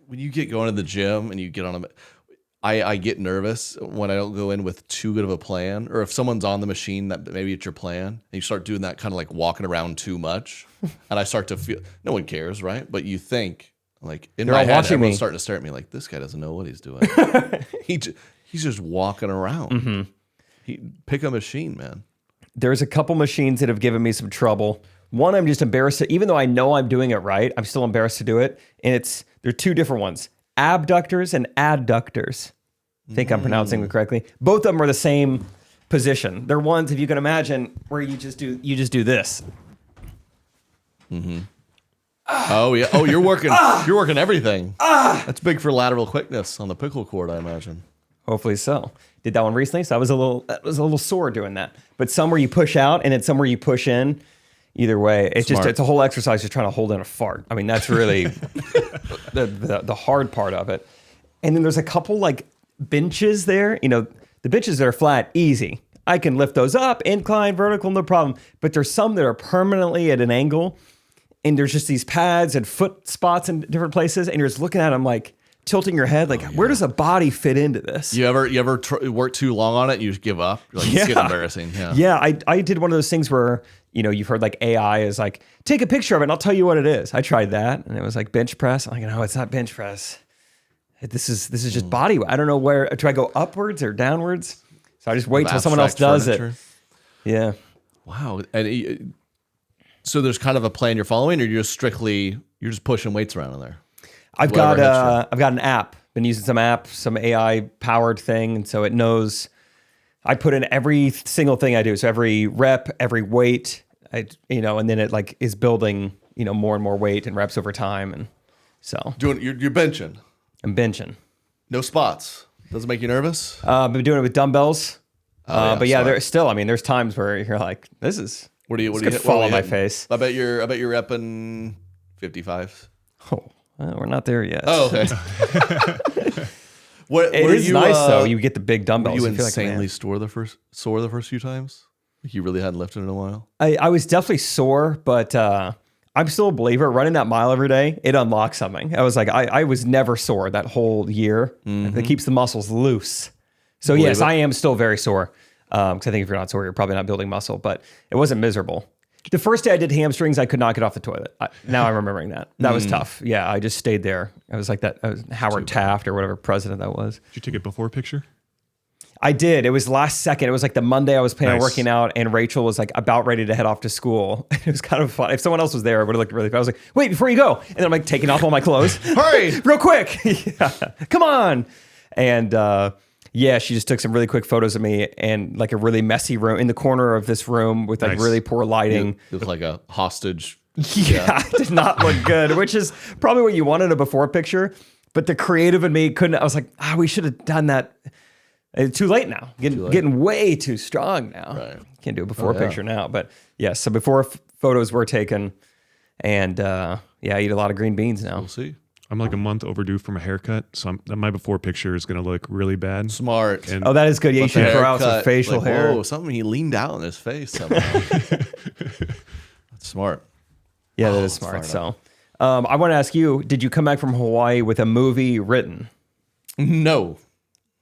When you get going to the gym and you get on I get nervous when I don't go in with too good of a plan, or if someone's on the machine that maybe it's your plan and you start doing that kind of like walking around too much, and I start to feel no one cares, right? But you think like in They're my all head, watching everyone's me. starting to stare at me like this guy doesn't know what he's doing. He's just walking around. Pick a machine, man. There's a couple machines that have given me some trouble. One, I'm just embarrassed to, even though I know I'm doing it right, I'm still embarrassed to do it. And they're 2 different ones, abductors and adductors. I think I'm pronouncing them correctly. Both of them are the same position. They're ones, if you can imagine, where you just do this. Oh yeah. Oh, you're working everything. That's big for lateral quickness on the pickle cord, I imagine. Hopefully so. Did that one recently, so that was a little sore doing that. But some where you push out and then some where you push in. Either way, it's Smart. it's a whole exercise just trying to hold in a fart. I mean, that's really the hard part of it. And then there's a couple like benches there. The benches that are flat, easy. I can lift those up, incline, vertical, no problem. But there's some that are permanently at an angle, and there's just these pads and foot spots in different places, and you're just looking at them like tilting your head, like where does a body fit into this? You ever work too long on it and you just give up? You're like, it's getting embarrassing. Yeah. Yeah, I did one of those things where, you've heard like AI is like, take a picture of it and I'll tell you what it is. I tried that and it was like bench press. I'm like, no, it's not bench press. This is just body weight. I don't know where, do I go upwards or downwards? So I just wait till someone else does it. Yeah. Wow. And so there's kind of a plan you're following, or you're just pushing weights around in there? I've Whatever got hits an app. Been using some app, some AI powered thing, and so it knows. I put in every single thing I do, so every rep, every weight, and then it like is building, more and more weight and reps over time, and so You're benching. I'm benching. No spots. Doesn't make you nervous? I've been doing it with dumbbells, yeah, but yeah, smart. there's still. I mean, there's times where you're like, this is What do you gonna fall on my face. I bet you're repping 55s. Oh, well, we're not there yet. Oh, okay. It is nice though. You get the big dumbbells. You You feel like a man. insanely sore the first few times? Like you really hadn't lifted in a while? I was definitely sore, but I'm still a believer. Running that mile every day, it unlocks something. I was like, I was never sore that whole year. It keeps the muscles loose. So Believe yes, it. I am still very sore. Because I think if you're not sore, you're probably not building muscle. But it wasn't miserable. The first day I did hamstrings, I could not get off the toilet. Now I'm remembering that. That was tough. Yeah, I just stayed there. I was like that. I was Howard Taft or whatever president that was. Did you take a before picture? I did. It was last second. It was like the Monday I was planning on Nice. working out, and Rachel was like about ready to head off to school. It was kind of fun. If someone else was there, I would have looked really fun. I was like, wait, before you go. And then I'm like taking off all my clothes. Hurry! Real quick. Yeah. Come on. And yeah, she just took some really quick photos of me and like a really messy room in the corner of this room with like Nice. really poor lighting. You look like a hostage Yeah, it did not look good, which is probably what you wanted in a before picture. But the creative in me couldn't. I was like, we should have done that. It's too late now. Getting way too strong now. Right. Can't do a before picture now. But yeah, so before photos were taken, and I eat a lot of green beans now. We'll see. I'm like a month overdue from a haircut, so my before picture is going to look really bad. Smart. And Oh, that is good. Yeah, you But the should grow out some haircut, facial like, hair. Whoa, something he leaned out in his face somehow. That's smart. Yeah, that is smart. So, I want to ask you: did you come back from Hawaii with a movie written? No.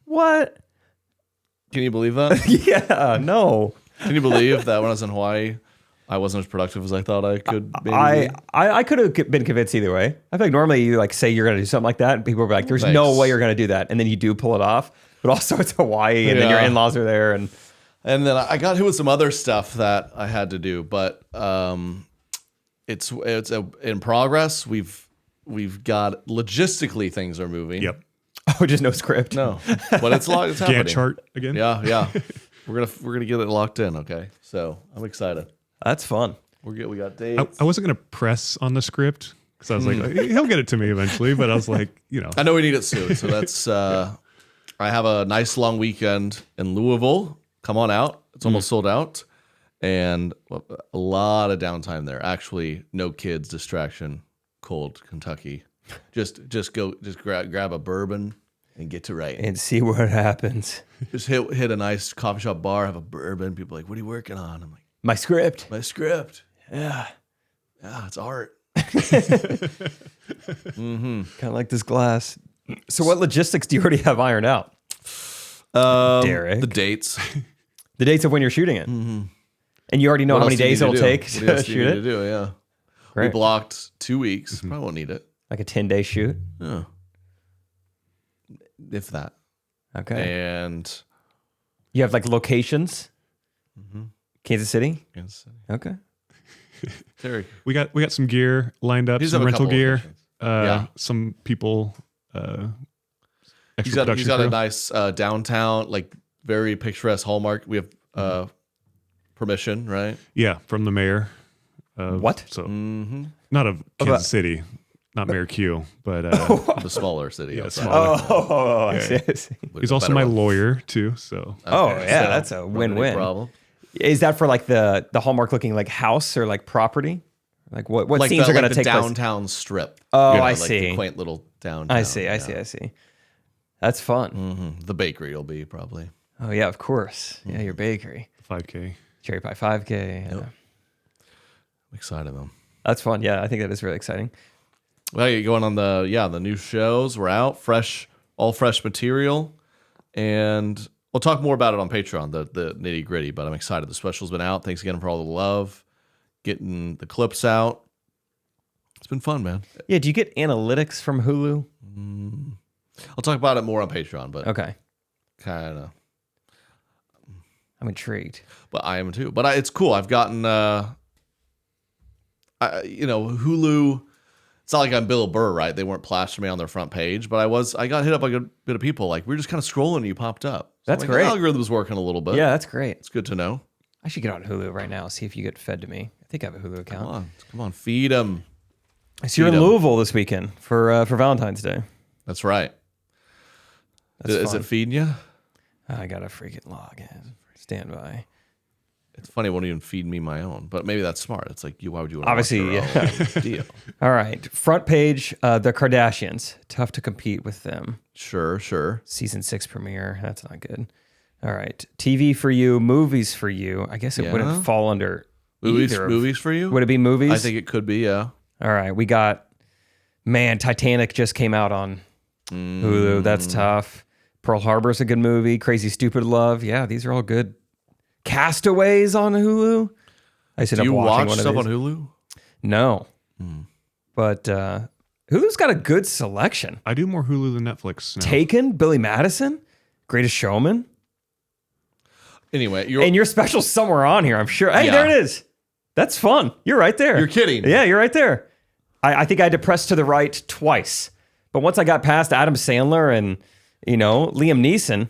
What? Can you believe that? Yeah, no. Can you believe that when I was in Hawaii, I wasn't as productive as I thought I could maybe be? I could have been convinced either way. I feel like normally you like say you're going to do something like that, and people are like, "There's no Thanks. way you're going to do that," and then you do pull it off. But also, it's Hawaii, and then your Yeah. in-laws are there, and And then I got hit with some other stuff that I had to do, but it's in progress. We've got logistically things are moving. Yep. just no script. No, but it's happening. Gantt chart again. Yeah. We're gonna get it locked in. Okay, so I'm excited. That's fun. We got dates. I wasn't going to press on the script because I was like, he'll get it to me eventually. But I was like, I know we need it soon, so that's. I have a nice long weekend in Louisville. Come on out. It's almost sold out, and a lot of downtime there. Actually, no kids distraction. Cold Kentucky. Just grab a bourbon and get to writing. And see what happens. Just hit a nice coffee shop bar, have a bourbon. People are like, what are you working on? I'm like, My script. my script. Yeah. Yeah, it's art. Kind of like this glass. So what logistics do you already have ironed out? Derek. The dates. The dates of when you're shooting it. Mm-hmm. And you already know What how many else do you days need it'll to do? take What to else do you shoot need it? to do? Yeah. We Great. blocked 2 weeks. Probably won't need it. Like a 10-day shoot. Yeah. If that. Okay. And You have like locations? Kansas City? Okay. Terry. we got some gear lined up, He's some have a rental couple gear. locations. Yeah. Some people. He's Extra got production a crew. nice downtown, like very picturesque Hallmark. We have permission, right? Yeah, from the mayor. What? So not of Kansas City, not Mayor Q, but The smaller city. yeah, outside. smaller. I see. I see. With He's the also better my one. lawyer too. So Oh, Okay, yeah, so that's a not any win-win. problem. Is that for like the Hallmark looking like house or like property? Like what Like scenes the, are going like to the take place? downtown strip. Oh, You know, I like see. The quaint little downtown. I see. That's fun. Mhm. The bakery will be probably. Oh, yeah, of course. Yeah, your bakery. 5K. Cherry Pie 5K. Yeah. Yep. I'm excited though. That's fun. Yeah, I think that is really exciting. Well, you're going on the new shows. We're out, all fresh material, and we'll talk more about it on Patreon, the nitty gritty. But I'm excited. The special's been out. Thanks again for all the love, getting the clips out. It's been fun, man. Yeah, do you get analytics from Hulu? I'll talk about it more on Patreon, but Okay. kind of. I'm intrigued. But I am too. But it's cool. I've gotten, Hulu. It's not like I'm Bill Burr, right? They weren't plastering me on their front page, but I got hit up by a good bit of people. Like we were just kind of scrolling, and you popped up. So That's like, great. The algorithm's working a little bit. Yeah, that's great. it's good to know. I should get on Hulu right now, see if you get fed to me. I think I have a Hulu account. Come on, feed them. So you're in feed 'em. Louisville this weekend for Valentine's Day. That's right. That's Is fun. it feeding you? I got to freaking log in. Stand by. It's funny. It won't even feed me my own, but maybe that's smart. It's like why would you want Obviously, to watch your own deal? All right. Front page, the Kardashians. Tough to compete with them. Sure. Season 6 premiere. That's not good. All right. TV for you, movies for you. I guess it Yeah. wouldn't fall under either of- Movies for you? Would it be movies? I think it could be. Yeah. All right. We got, Titanic just came out on Hulu. That's tough. Pearl Harbor's a good movie. Crazy Stupid Love. Yeah, these are all good. Castaways on Hulu. I used to Do end you up watching watch one of stuff these. on Hulu? No. But Hulu's got a good selection. I do more Hulu than Netflix now. Taken, Billy Madison, Greatest Showman. Anyway, And your special's somewhere on here, I'm sure. Hey, Yeah. there it is. That's fun. You're right there. You're kidding. Yeah, you're right there. I think I had to press to the right twice. But once I got past Adam Sandler and, Liam Neeson,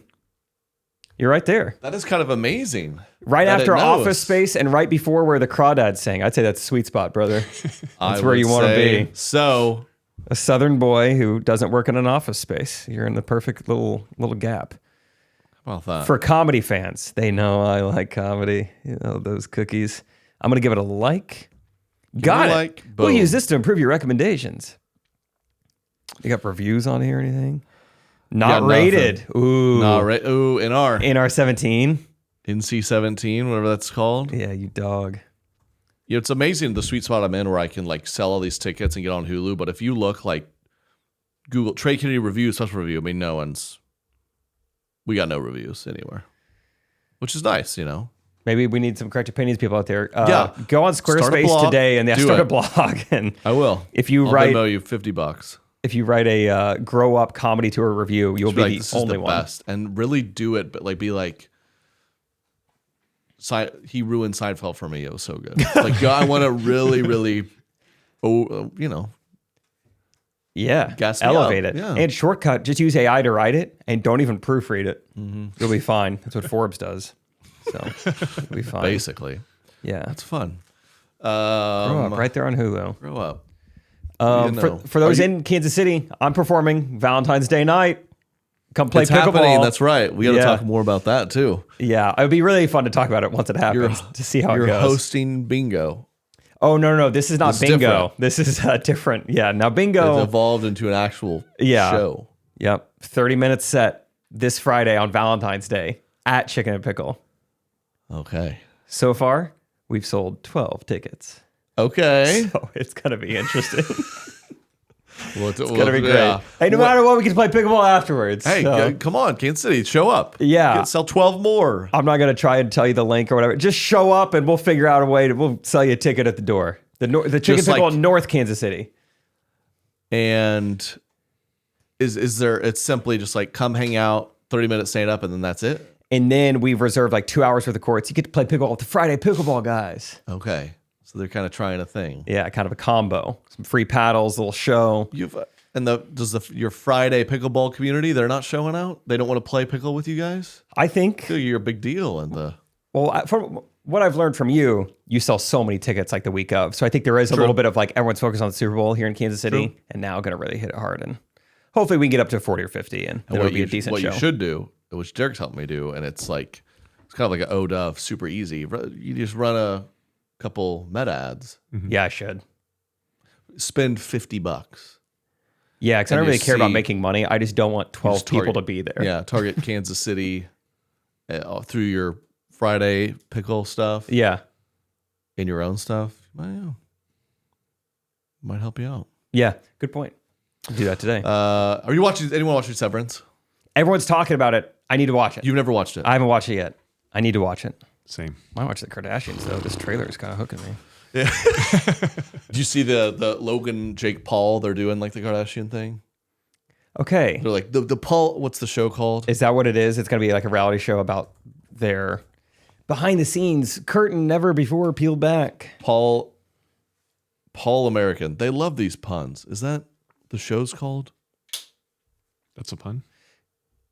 You're right there. That is kind of amazing. Right that after it knows. Office Space and right before where the crawdads sang. I'd say that's a sweet spot, brother. That's I where would you want to say be. So, A Southern boy who doesn't work in an office space. You're in the perfect little gap. well, that. For comedy fans, they know I like comedy. You know, those cookies. I'm going to give it a like. Got it a it. like. We'll Boom. use this to improve your recommendations. You got reviews on here or anything? Not Got rated. Ooh. Not right. Ooh, in our NR17. NC-17, whatever that's called. Yeah, you dog. Yeah, it's amazing the sweet spot I'm in where I can like sell all these tickets and get on Hulu. But if you look like Google Trey Kennedy review, special review, I mean, we got no reviews anywhere, which is nice, you know. Maybe we need some correct opinions people out there. Yeah. Go on Start a Squarespace blog. today and Do start it. a blog. And I will. if you I'll write Venmo you $50. if you write a grow up comedy tour review, you'll be Like, the this only is the one. best, and really do it, but like be like. He ruined Seinfeld for me. It was so good. Like I want to really, you know, Yeah, Gas me elevate up. it. Yeah. And shortcut, just use AI to write it and don't even proofread it. Mm-hmm. You'll be fine. That's what Forbes does. So you'll be fine. basically, Yeah. that's fun. Grow up right there on Hulu. Grow up. You know. For those Are you- in Kansas City, I'm performing Valentine's Day night. Come play it's pickleball. happening. That's right. We got to Yeah. talk more about that too. Yeah, it would be really fun to talk about it once it happens to see how it You're goes. hosting bingo. Oh no, this is not This is bingo. different. This is different. Yeah, now It's bingo. evolved into an actual Yeah. show. Yep, 30-minute set this Friday on Valentine's Day at Chicken and Pickle. Okay. So far, we've sold 12 tickets. Okay. So it's gonna be interesting. Well, It's gonna be great. Hey, no matter what, we can play pickleball afterwards. Hey, so. come on, Kansas City, show up. Yeah. Sell 12 more. I'm not gonna try and tell you the link or whatever. Just show up and we'll figure out a way we'll sell you a ticket at the door. The Chicken Just Pickle like- in North Kansas City. And is there? It's simply just like come hang out, 30 minutes stand up, and then that's it. And then we've reserved like 2 hours worth of courts. You get to play pickleball with the Friday pickleball guys. Okay. So they're kind of trying a thing. Yeah, kind of a combo. Some free paddles, a little show. Your Friday pickleball community, they're not showing out? They don't want to play pickle with you guys? I think, You're a big deal in the from what I've learned from you, you sell so many tickets like the week of. So I think there is a little bit of like everyone's focused on the Super Bowl here in Kansas City and now going to really hit it hard. And hopefully we can get up to 40 or 50 and it'll be a decent what show. you should do, which Derek's helped me do, and it's kind of like an ODuff, super easy. You just run a couple meta ads, Yeah, I should. spend $50. Yeah, because I And don't you really care about see- making money. I just don't want 12 Just people target- to be there. Yeah, target Kansas City through your Friday pickle stuff Yeah. and your own stuff. Well, yeah. Might help you out. Yeah. Good point. Do that today. Are you watching? Anyone watching Severance? Everyone's talking about it. I need to watch it. You've never watched it. I haven't watched it yet. I need to watch it. Same. I might watch the Kardashians though. This trailer is kind of hooking me. Did you see the Logan, Jake Paul? They're doing like the Kardashian thing. Okay. They're like the Paul. What's the show called? Is that what it is? It's going to be like a reality show about their behind the scenes curtain never before peeled back. Paul American. They love these puns. Is that the show's called? That's a pun.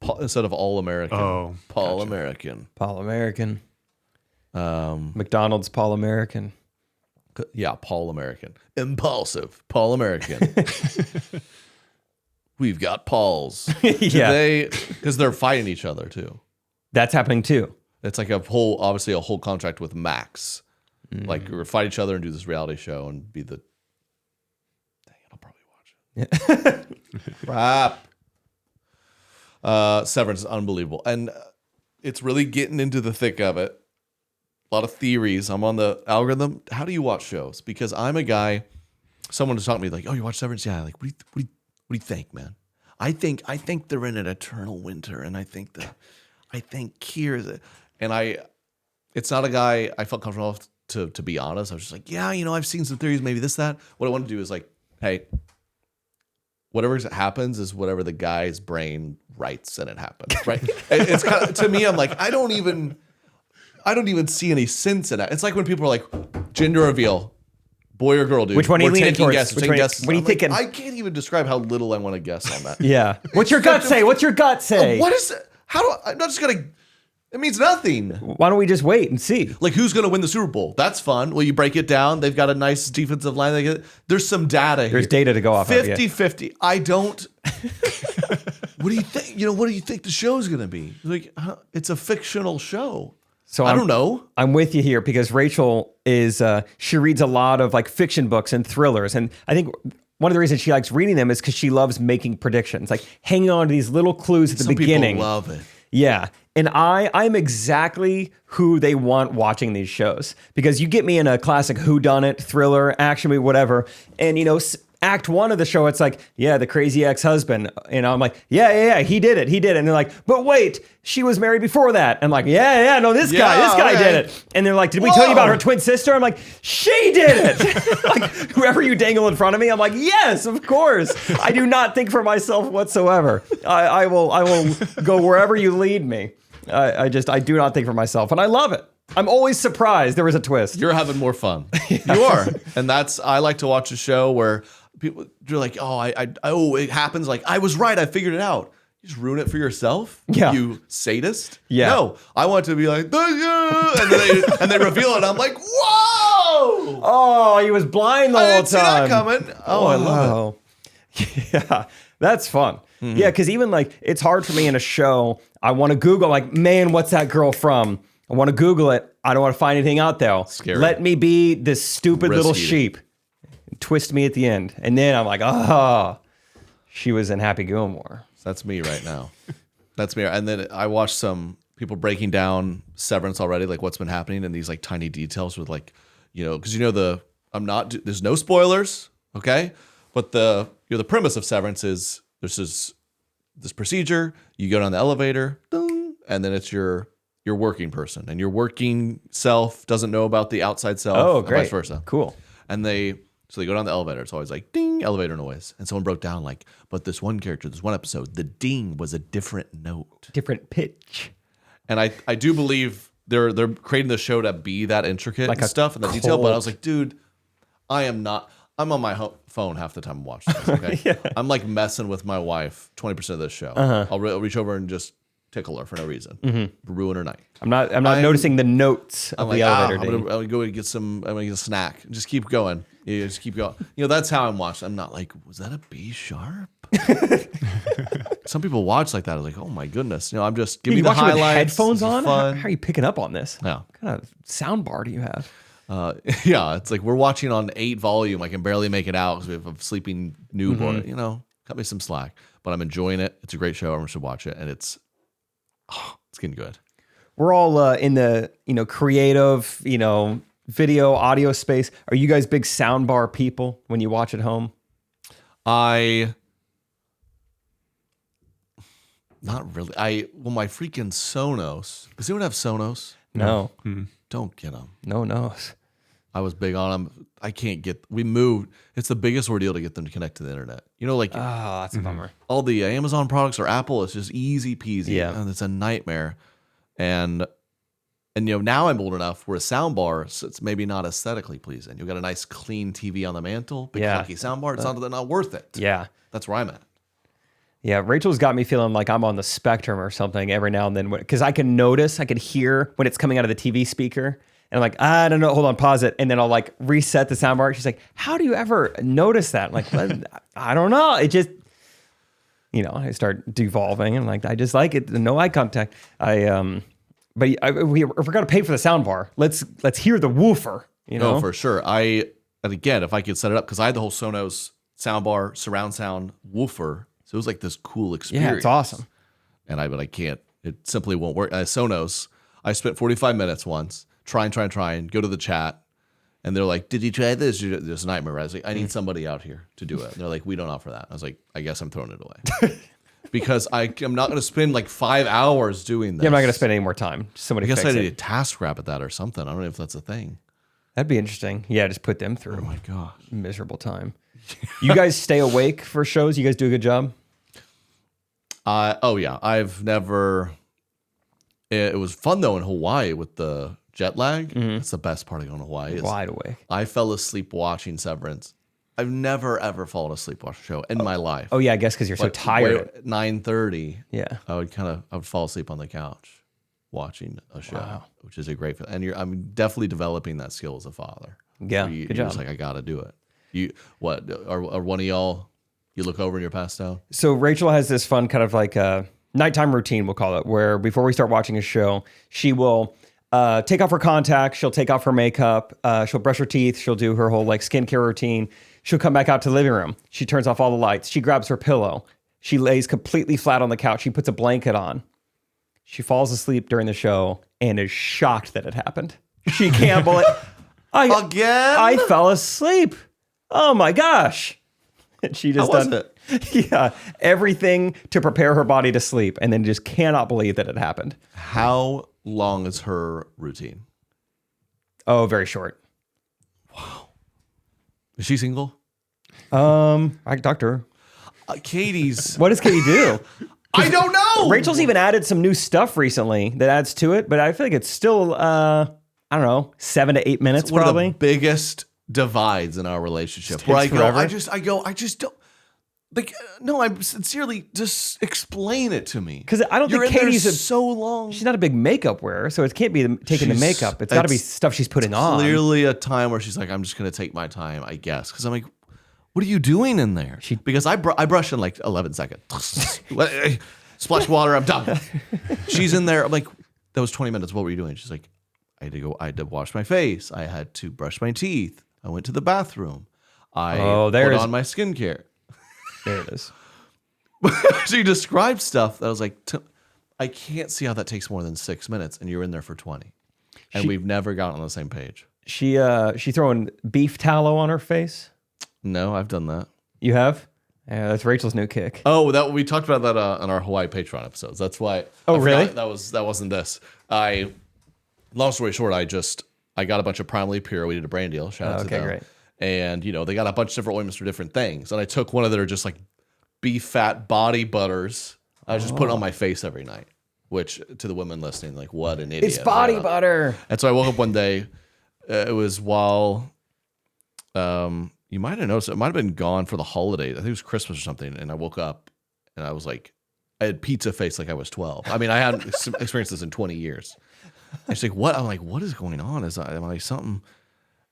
Paul, instead of All American. Oh, Paul gotcha. American. Paul American. McDonald's Paul American. Yeah, Paul American. Impulsive. Paul American. We've got Pauls. Yeah. Because they're fighting each other too. That's happening too. It's like obviously a whole contract with Max. Like we're fight each other and do this reality show and be the. Dang it, I'll probably watch it. Crap. Severance is unbelievable, and it's really getting into the thick of it. A lot of theories. I'm on the algorithm. How do you watch shows? Because I'm a guy. Someone was talking to me like, "Oh, you watch Severance? Yeah." Like, what do you think, man? I think they're in an eternal winter, and I think Kier, and it's not a guy I felt comfortable enough to be honest. I was just like, yeah, I've seen some theories, maybe this, that. What I want to do is like, hey, whatever happens is whatever the guy's brain writes and it happens, right? It's kind of, to me, I'm like, I don't even see any sense in it. It's like when people are like, gender reveal, boy or girl, dude. Which one are you We're leaning taking towards? guesses, Which taking one- guesses. what are you I'm like, thinking? I can't even describe how little I want to guess on that. Yeah. What's your gut say? What's your gut say? What is it? How do I'm not just gonna It means nothing. Why don't we just wait and see? Like, who's going to win the Super Bowl? That's fun. Well, you break it down. They've got a nice defensive line. There's some data here. There's data to go off of. 50-50. I don't. What do you think? What do you think the show's going to be? Like, it's a fictional show. So I don't know. I'm with you here because Rachel is, she reads a lot of like fiction books and thrillers. And I think one of the reasons she likes reading them is because she loves making predictions, like hanging on to these little clues at the beginning. People love it. Yeah. And I'm exactly who they want watching these shows because you get me in a classic whodunit, thriller, action movie, whatever. And, act one of the show, it's like, yeah, the crazy ex-husband. I'm like, yeah, he did it. And they're like, but wait, she was married before that. I'm like, yeah, no, this guy did it. And they're like, did we tell you about her twin sister? I'm like, she did it. Like, whoever you dangle in front of me, I'm like, yes, of course. I do not think for myself whatsoever. I will go wherever you lead me. I do not think for myself, and I love it. I'm always surprised there was a twist. You're having more fun. You are. And I like to watch a show where you're like, it happens. Like, I was right. I figured it out. You just ruin it for yourself. Yeah. You sadist. Yeah. No, I want to be like, and they reveal it. And I'm like, whoa. Oh, he was blind the I whole didn't see that time. coming. Oh, I love it. Yeah, that's fun. Yeah, because even like it's hard for me in a show. I want to Google like, man, what's that girl from? I want to Google it. I don't want to find anything out there. Scary. Let me be this stupid little Risky. sheep. Twist me at the end. And then I'm like, oh, she was in Happy Gilmore. That's me right now. That's me. And then I watched some people breaking down Severance already, like what's been happening and these like tiny details with like, because there's no spoilers, okay? But the premise of Severance is there's this procedure. You go down the elevator, ding, and then it's your working person, and your working self doesn't know about the outside self. Oh, and great. vice versa. Cool. And they go down the elevator. It's always like ding, elevator noise. And someone broke down like, but this one character, this one episode, the ding was a different note, Different pitch. And I do believe they're creating the show to be that intricate Like and a stuff and the detail. But I cult. was like, dude, I'm on my phone half the time watching this. Okay, Yeah. I'm like messing with my wife 20% of this show. I'll reach over and just tickle her for no reason, ruin her night. I'm not noticing the notes of the elevator. I'm ding. gonna go and get some. I'm gonna get a snack. Just keep going. You just keep going. That's how I'm watching. I'm not like, was that a B sharp? Some people watch like that. I was like, oh my goodness. I'm just giving You the watch it with highlights. headphones This is on? fun. How are you picking up on this? Yeah. What kind of sound bar do you have? Yeah, it's like we're watching on 8 volume. I can barely make it out because we have a sleeping newborn. Cut me some slack. But I'm enjoying it. It's a great show. Everyone should watch it. And it's getting good. We're all in the creative video audio space. Are you guys big soundbar people when you watch at home? Not really. My freaking Sonos. Does anyone have Sonos? No. Don't get them. No knows. I was big on them. I can't get. We moved. It's the biggest ordeal to get them to connect to the internet. Like Oh, that's a bummer. all the Amazon products or Apple. It's just easy peasy. Yeah. And it's a nightmare. And now I'm old enough where a soundbar, so it's maybe not aesthetically pleasing. You've got a nice clean TV on the mantle, big Yeah. funky soundbar. It's not worth it. Yeah. That's where I'm at. Yeah, Rachel's got me feeling like I'm on the spectrum or something every now and then because I can hear when it's coming out of the TV speaker. And I'm like, I don't know, hold on, pause it. And then I'll like reset the soundbar. She's like, how do you ever notice that? I'm like, well, I don't know. It just, I start devolving and like, I just like it. No eye contact. But we forgot to pay for the soundbar. Let's hear the woofer, No, for sure. And again, if I could set it up, because I had the whole Sonos soundbar, surround sound, woofer. So it was like this cool experience. Yeah, it's awesome. But I can't. It simply won't work. Sonos, I spent 45 minutes once trying, go to the chat. And they're like, did you try this? There's a nightmare. I was like, I need somebody out here to do it. And they're like, we don't offer that. I was like, I guess I'm throwing it away. Because I'm not going to spend like 5 hours doing this. Yeah, I'm not going to spend any more time. Somebody I guess fix I need it. to task rabbit that or something. I don't know if that's a thing. That'd be interesting. Yeah, just put them through. Oh my gosh. Miserable time. You guys stay awake for shows? You guys do a good job? Yeah. I've never. It was fun though in Hawaii with the jet lag. That's the best part of going to Hawaii. Is Wide awake. I fell asleep watching Severance. I've never ever fallen asleep watching a show in my life. Oh yeah, I guess because you're so tired. At 9:30. Yeah. I would fall asleep on the couch. watching a show, which is a great. And I'm definitely developing that skill as a father. Yeah, You're good job. just like, I got to do it. You what are one of y'all? You look over and you're passed out. So Rachel has this fun kind of like nighttime routine, we'll call it, where before we start watching a show, she will take off her contacts, she'll take off her makeup, she'll brush her teeth, she'll do her whole like skincare routine. She'll come back out to the living room. She turns off all the lights. She grabs her pillow. She lays completely flat on the couch. She puts a blanket on. She falls asleep during the show and is shocked that it happened. She can't believe Again? I fell asleep. Oh my gosh. And she just How was it? Yeah, everything to prepare her body to sleep, and then just cannot believe that it happened. How long is her routine? Oh, very short. Is she single? I doctor. Katie's. What does Katie do? I don't know. Rachel's even added some new stuff recently that adds to it, but I feel like it's still I don't know, 7 to 8 minutes One probably. of the biggest divides in our relationship. Just Where I takes go, forever. I just don't. Like, no, I'm sincerely, just explain it to me. Because I don't You're think in there Katie's so long. she's not a big makeup wearer, so it can't be taking the She's- makeup. It's got to be it's stuff she's putting on. Clearly a time where she's like, I'm just going to take my time, I guess. Because I'm like, what are you doing in there? Because I brush in like 11 seconds. Splash water, I'm done. She's in there. I'm like, that was 20 minutes. What were you doing? She's like, I had to wash my face. I had to brush my teeth. I went to the bathroom. I put there's- on my skincare. There it is. She described stuff that I was like, I can't see how that takes more than 6 minutes, and you're in there for 20. And we've never gotten on the same page. She throwing beef tallow on her face. No, I've done that. You have? Yeah, that's Rachel's new kick. Oh, that we talked about that on our Hawaii Patreon episodes. That's why. Oh, I forgot really? That wasn't this. Long story short, I got a bunch of Primarily Pure. We did a brand deal. Shout out to Okay, them. great. And they got a bunch of different ointments for different things. And I took one of their just like beef fat body butters. I was just putting it on my face every night. Which to the women listening, like, what an idiot! It's body Yeah. butter. And so I woke up one day. It was while. You might have noticed it might have been gone for the holidays. I think it was Christmas or something. And I woke up and I was like, I had pizza face like I was 12. I mean, I hadn't experienced this in 20 years. And she's like, what? I'm like, what is going on? Am I something?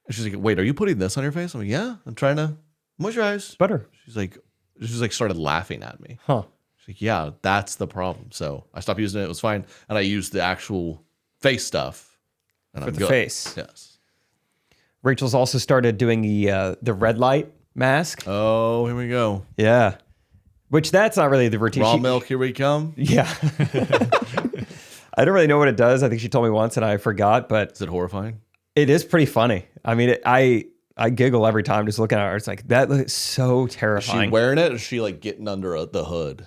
And she's like, wait, are you putting this on your face? I'm like, yeah, I'm trying to moisturize. Butter. She's like started laughing at me. Huh. She's like, yeah, that's the problem. So I stopped using it. It was fine. And I used the actual face stuff. And For I'm the good. face. Yes. Rachel's also started doing the red light mask. Oh, here we go. Yeah. Which that's not really the routine. Raw milk, here we come. Yeah. I don't really know what it does. I think she told me once and I forgot, but Is it horrifying? it is pretty funny. I mean, I giggle every time just looking at her. It's like, that looks so Is she terrifying. wearing it or is she like getting under the hood?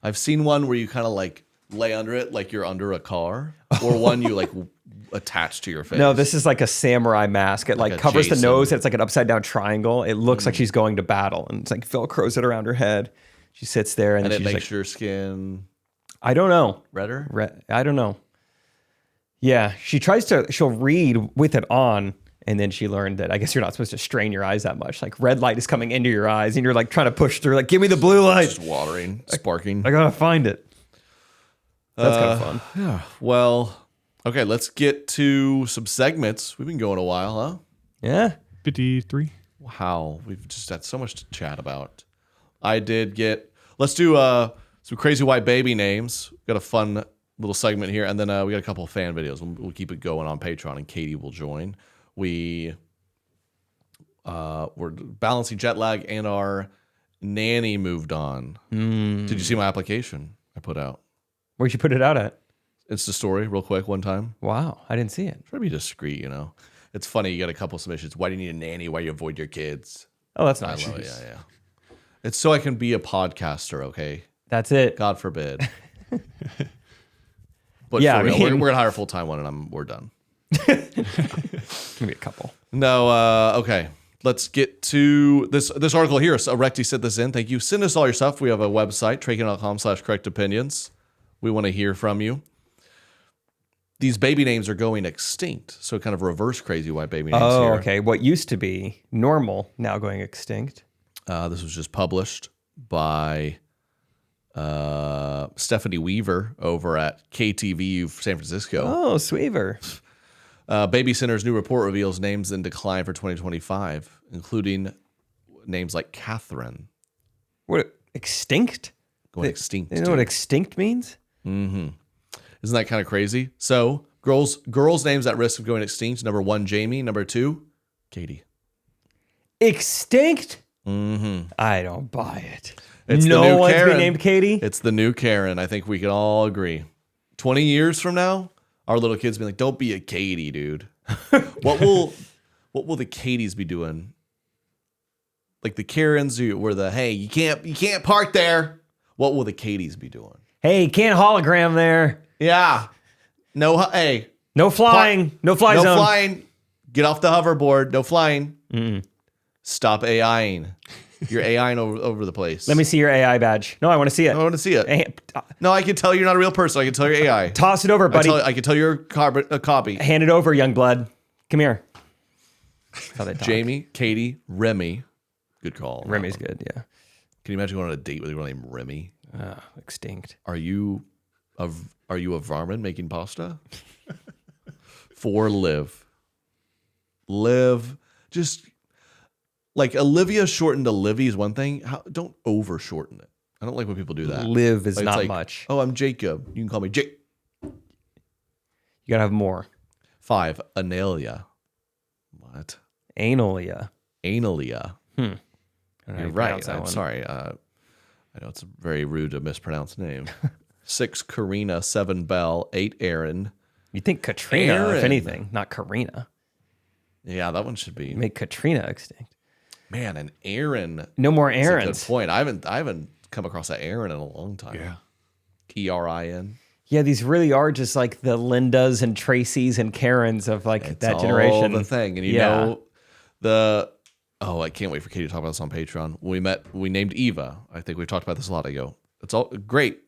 I've seen one where you kind of like lay under it like you're under a car, or one you like attach to your face. No, this is like a samurai mask. It like a covers the Jason. nose. And it's like an upside down triangle. It looks like she's going to battle, and it's like Velcros it around her head. She sits there and and then it she's makes like, your skin I don't know. redder. I don't know. Yeah, she'll read with it on, and then she learned that I guess you're not supposed to strain your eyes that much. Like red light is coming into your eyes, and you're like trying to push through. Like, give me the blue light. Just watering, sparking. I gotta find it. That's kind of fun. Yeah. Well, okay. Let's get to some segments. We've been going a while, huh? Yeah. 53. Wow, we've just had so much to chat about. Let's do some crazy white baby names. Got a fun little segment here, and then we got a couple of fan videos. We'll keep it going on Patreon, and Katie will join. We're balancing jet lag, and our nanny moved on. Did you see my application I put out? Where'd you put it out at? It's the story, real quick, one time. Wow, I didn't see it. Try to be discreet, It's funny, you got a couple submissions. Why do you need a nanny? Why do you avoid your kids? Oh, that's I nice. love it, yeah. It's so I can be a podcaster, okay? That's it. God forbid. But Yeah, for real, I mean- we're gonna hire a full time one, and we're done. Maybe a couple. No, okay. Let's get to this article here. So Recti sent this in. Thank you. Send us all your stuff. We have a website, treycan.com/correctopinions. We want to hear from you. These baby names are going extinct. So kind of reverse crazy white baby names Oh, here. okay. What used to be normal now going extinct. This was just published by Stephanie Weaver over at KTVU San Francisco. Oh, Sweaver. Babysitter's new report reveals names in decline for 2025, including names like Catherine. What, extinct? Going extinct. You know what extinct means? Isn't that kind of crazy? So girls' names at risk of going extinct. Number 1, Jamie. Number 2, Katie. Extinct? I don't buy it. It's the no new one's Karen. been named Katie? It's the new Karen. I think we can all agree. 20 years from now, our little kids be like, "Don't be a Katie, dude." What will the Katies be doing? Like the Karens who were the, "Hey, you can't park there." What will the Katies be doing? Hey, can't hologram there. Yeah. No, hey. No flying. No fly No zone. flying. Get off the hoverboard. No flying. Stop AIing. You're AIing over the place. Let me see your AI badge. No, I want to see it. I want to see it. No, I can tell you're not a real person. I can tell you're AI. Toss it over, buddy. I can tell you're a copy. Hand it over, young blood. Come here. That's how they talk. Jamie, Katie, Remy. Good call. Remy's good, yeah. Can you imagine going on a date with a girl named Remy? Extinct. Are you a varmint making pasta? For Liv. Liv. Just like Olivia shortened to Livy is one thing. Don't over shorten it. I don't like when people do that. Liv is Like, it's not like, much. Oh, I'm Jacob. You can call me Jake. You gotta have more. 5, Analia. What? Analia. Analia. I don't know how You're you right. pronounce that I'm one. sorry. I know it's very rude to mispronounce name. 6, Karina. 7, Belle. 8, Aaron. You'd think Katrina, Aaron. if anything, not Karina. Yeah, that one should be. Make Katrina extinct. Man, and Aaron. No more That's a good Aarons. point. I haven't come across that Aaron in a long time. Yeah. ERIN. Yeah, these really are just like the Lindas and Tracys and Karens of like It's that all generation. the thing, and you Yeah. know I can't wait for Katie to talk about this on Patreon. When we named Eva. I think we've talked about this a lot ago. It's all great.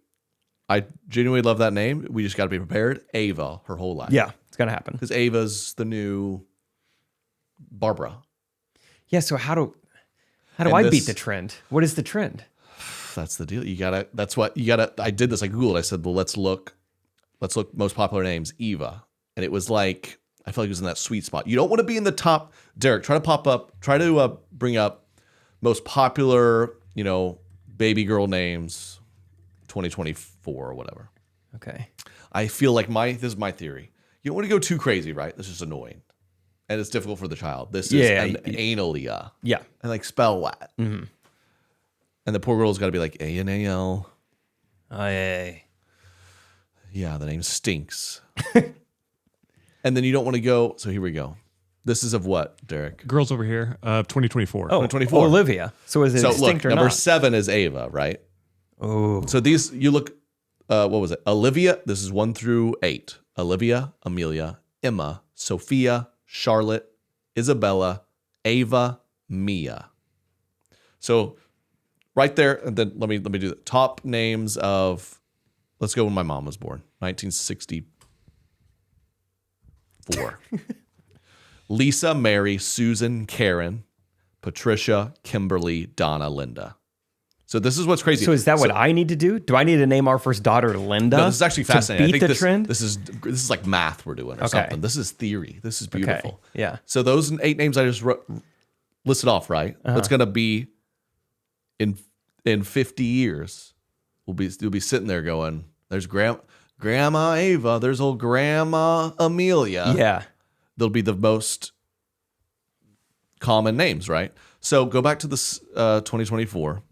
I genuinely love that name. We just got to be prepared. Ava, her whole life. Yeah, it's gonna happen. Because Ava's the new Barbara. Yeah, so how do And I this- beat the trend? What is the trend? That's the deal. I did this. I Googled. I said, well, let's look most popular names, Eva. And it was like, I felt like it was in that sweet spot. You don't want to be in the top. Derek, try to bring up most popular, baby girl names 2024 or whatever. Okay. I feel like this is my theory. You don't want to go too crazy, right? This is annoying. And it's difficult for the child. This is an analia. Yeah. And like spell that. Mm-hmm. And the poor girl's got to be like A-N-A-L. Oh, yeah. Yeah, the name stinks. And then you don't want to go. So here we go. This is of what, Derek? Girls over here, 2024. Oh, 2024. Olivia. So is it So extinct look, or number not? 7 is Ava, right? Oh. So these, you look, what was it? Olivia, this is 1 through 8. Olivia, Amelia, Emma, Sophia, Charlotte, Isabella, Ava, Mia. So right there, and then let me do the top names of, let's go when my mom was born, 1964. Lisa, Mary, Susan, Karen, Patricia, Kimberly, Donna, Linda. So this is what's crazy. So is that what I need to do? Do I need to name our first daughter Linda? No, this is actually fascinating. To beat I think the trend? This is like math we're doing or Okay. something. This is theory. This is beautiful. Okay. Yeah. So those 8 names I just listed off, right? That's gonna be in 50 years. You'll be sitting there going, "There's Grandma Ava. There's old Grandma Amelia." Yeah. They'll be the most common names, right? So go back to this 2024.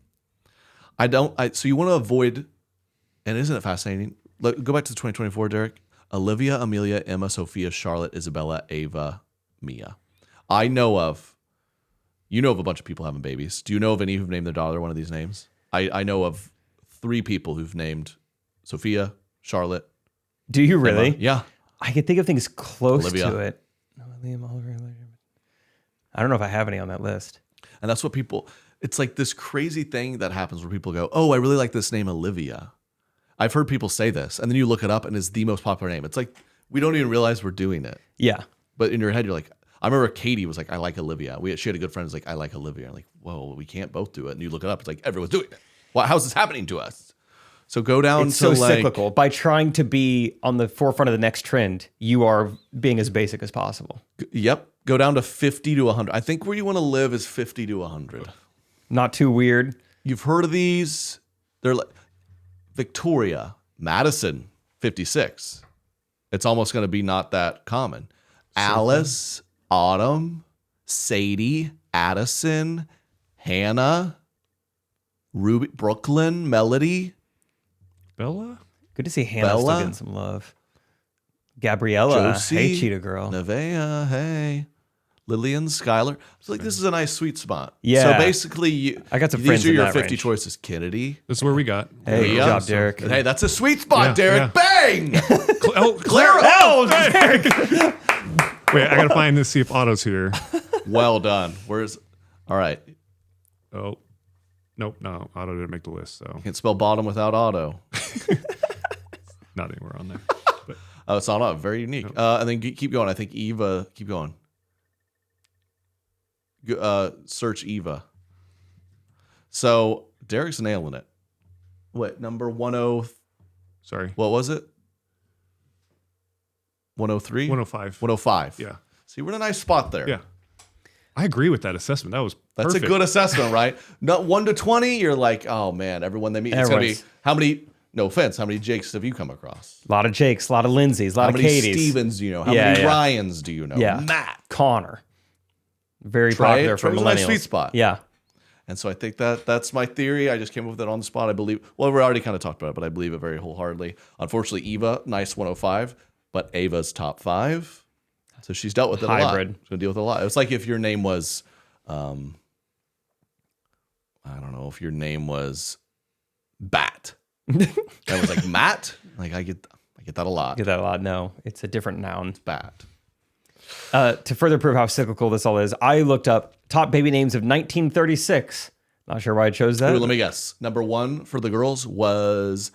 So you want to avoid, and isn't it fascinating? Go back to 2024, Derek. Olivia, Amelia, Emma, Sophia, Charlotte, Isabella, Ava, Mia. You know of a bunch of people having babies. Do you know of any who've named their daughter one of these names? I know of 3 people who've named Sophia, Charlotte. Do you really? Emma. Yeah. I can think of things close Olivia. to it. I don't know if I have any on that list. And that's what it's like this crazy thing that happens where people go, "Oh, I really like this name, Olivia." I've heard people say this, and then you look it up and it's the most popular name. It's like, we don't even realize we're doing it. Yeah. But in your head, you're like, I remember Katie was like, "I like Olivia." She had a good friend who's like, "I like Olivia." I'm like, whoa, we can't both do it. And you look it up, it's like, everyone's doing it. How's this happening to us? So go down It's to so like, cyclical. By trying to be on the forefront of the next trend, you are being as basic as possible. Yep. Go down to 50 to 100. I think where you want to live is 50 to 100. Not too weird. You've heard of these. They're like Victoria, Madison, 56. It's almost going to be not that common. Alice, Autumn, Sadie, Addison, Hannah, Ruby, Brooklyn, Melody, Bella? Good to see Hannah still Bella? getting some love. Gabriella, Josie, hey cheetah girl. Nevaeh, hey, Lillian, Skylar. It's like this is a nice sweet spot. Yeah. So basically, I got some these friends are in your that 50 range. choices. Kennedy. That's where we got. Hey, good Yeah. job, Derek. Hey, that's a sweet spot, Yeah, Derek. Bang! Clara! Oh, Derek! Wait, I gotta find this, see if Otto's here. Well done. Where's? All right. Oh. Nope, no. Otto didn't make the list, so Can't spell bottom without auto. not anywhere on there. But Oh, it's not auto. Very unique. And then keep going. I think Eva. Keep going. Search Eva. So Derek's nailing it. What number 10? sorry. What was it? 103? 105. 105. Yeah. See, we're in a nice spot there. Yeah. I agree with that assessment. That was That's perfect. a good assessment, right? Not 1 to 20, you're like, oh man, everyone they meet. It's going to be, Everyone's- how many, no offense, how many Jakes have you come across? A lot of Jakes, a lot of Lindsays, a lot How of many Katies. Stevens do you know? How Yeah, many yeah. Ryans do you know? Yeah. Matt. Connor. Very Trey. popular for Trey's a millennials. nice sweet spot. Yeah. And so I think that's my theory. I just came up with it on the spot. I believe, well, we already kind of talked about it, but I believe it very wholeheartedly. Unfortunately, Eva, nice 105, but Ava's top 5. So she's dealt with it a lot. Hybrid. She's going to deal with it a lot. It's like if your name was, I don't know, if your name was Bat. I was like, Matt? Like, I get that a lot. Get that a lot. No, it's a different noun. Bat. To further prove how cyclical this all is, I looked up top baby names of 1936. Not sure why I chose that. Ooh, let me guess. Number 1 for the girls was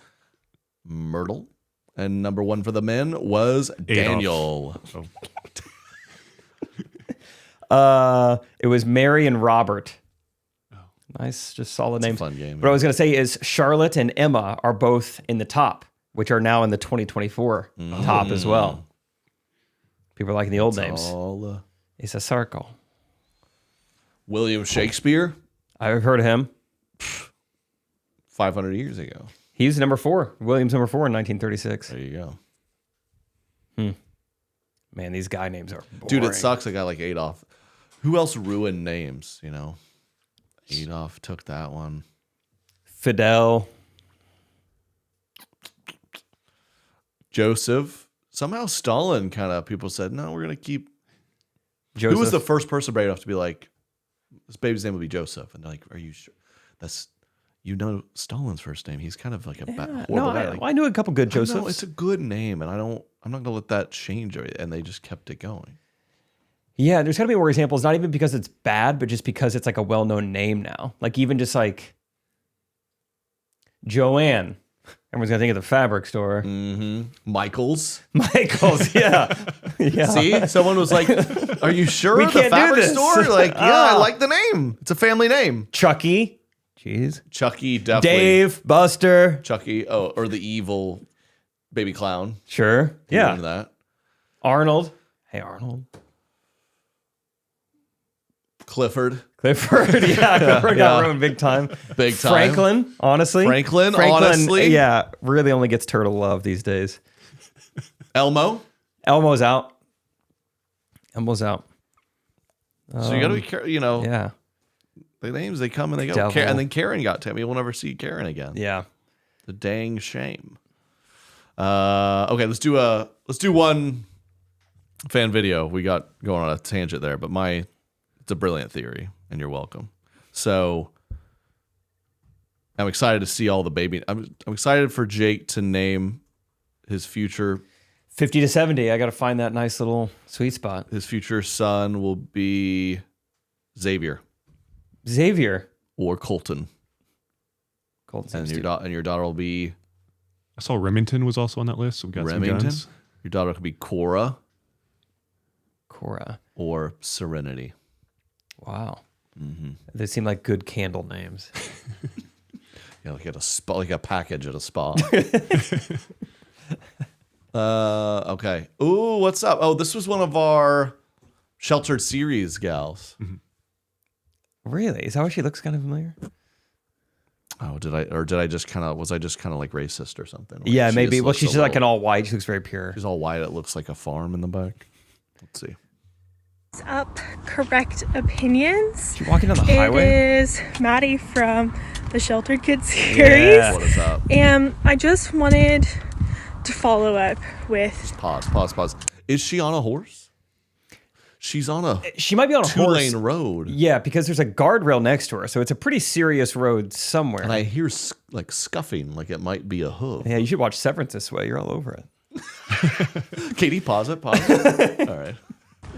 Myrtle. And number 1 for the men was Daniel. Oh. It was Mary and Robert. Nice, just solid names. Fun game. What I was going to say is Charlotte and Emma are both in the top, which are now in the 2024 top as well. People are liking the old names. All, It's a circle. William Shakespeare, I've heard of him. 500 years ago. He was number 4. William's number 4 in 1936. There you go. Man, these guy names are boring. Dude, it sucks. I got like Adolf. Who else ruined names, you know? Adolf took that one. Fidel. Joseph. Somehow Stalin kind of, people said, no, we're going to keep. Joseph. Who was the first person brave enough to be like, this baby's name will be Joseph? And they're like, are you sure? That's, you know, Stalin's first name. He's kind of like a horrible No, guy. Like, I knew a couple good I know, Josephs. it's a good name, and I'm not going to let that change. And they just kept it going. Yeah, there's got to be more examples, not even because it's bad, but just because it's like a well-known name now. Like even just like Joanne. Everyone's going to think of the fabric store. Michaels. Michaels, yeah. Yeah. See, someone was like, "Are you sure We the can't do fabric this." store?" Like, yeah, I like the name. It's a family name. Chucky. Jeez. Chucky, definitely. Dave, Buster. Chucky, or the evil baby clown. Sure. Yeah. Remember that. Arnold. Hey, Arnold. Clifford. Clifford. Yeah, Clifford got ruined big time. Big time. Franklin, honestly. Franklin, honestly. Yeah, really only gets turtle love these days. Elmo. Elmo's out. Elmo's out. So you got to be careful. You know, Yeah. the names, they come and they go. Devil. And then Karen got Tammy. We'll never see Karen again. Yeah. The dang shame. Okay, let's do one fan video. We got going on a tangent there, but it's a brilliant theory, and you're welcome. So I'm excited to see all the baby. I'm excited for Jake to name his future 50 to 70. I got to find that nice little sweet spot. his future son will be Xavier Xavier. or Colton, Colton and seems your daughter will be I saw Remington was also on that list. So we got Remington. some guns. Your daughter could be Cora Cora. or Serenity. Wow. They seem like good candle names. Yeah, like at a spa, like a package at a spa. Okay. Ooh, what's up? Oh, this was one of our Sheltered series gals. Really? Is that why she looks kind of familiar? Oh, did I just kind of like racist or something? Like, Yeah, she maybe. just Well, looks she's a just like an little- all white. She looks very pure. She's all white. It looks like a farm in the back. Let's see. Up correct opinions. She walking down the highway? It is Maddie from the Sheltered Kids series. Yeah. What is up? And I just wanted to follow up with Pause. Is she on a horse? She's on a She might be on a horse. 2-lane road. Yeah, because there's a guardrail next to her, so it's a pretty serious road somewhere. And I hear like scuffing, like it might be a hoof. Yeah, you should watch Severance this way. You're all over it. Katie, pause it. All right.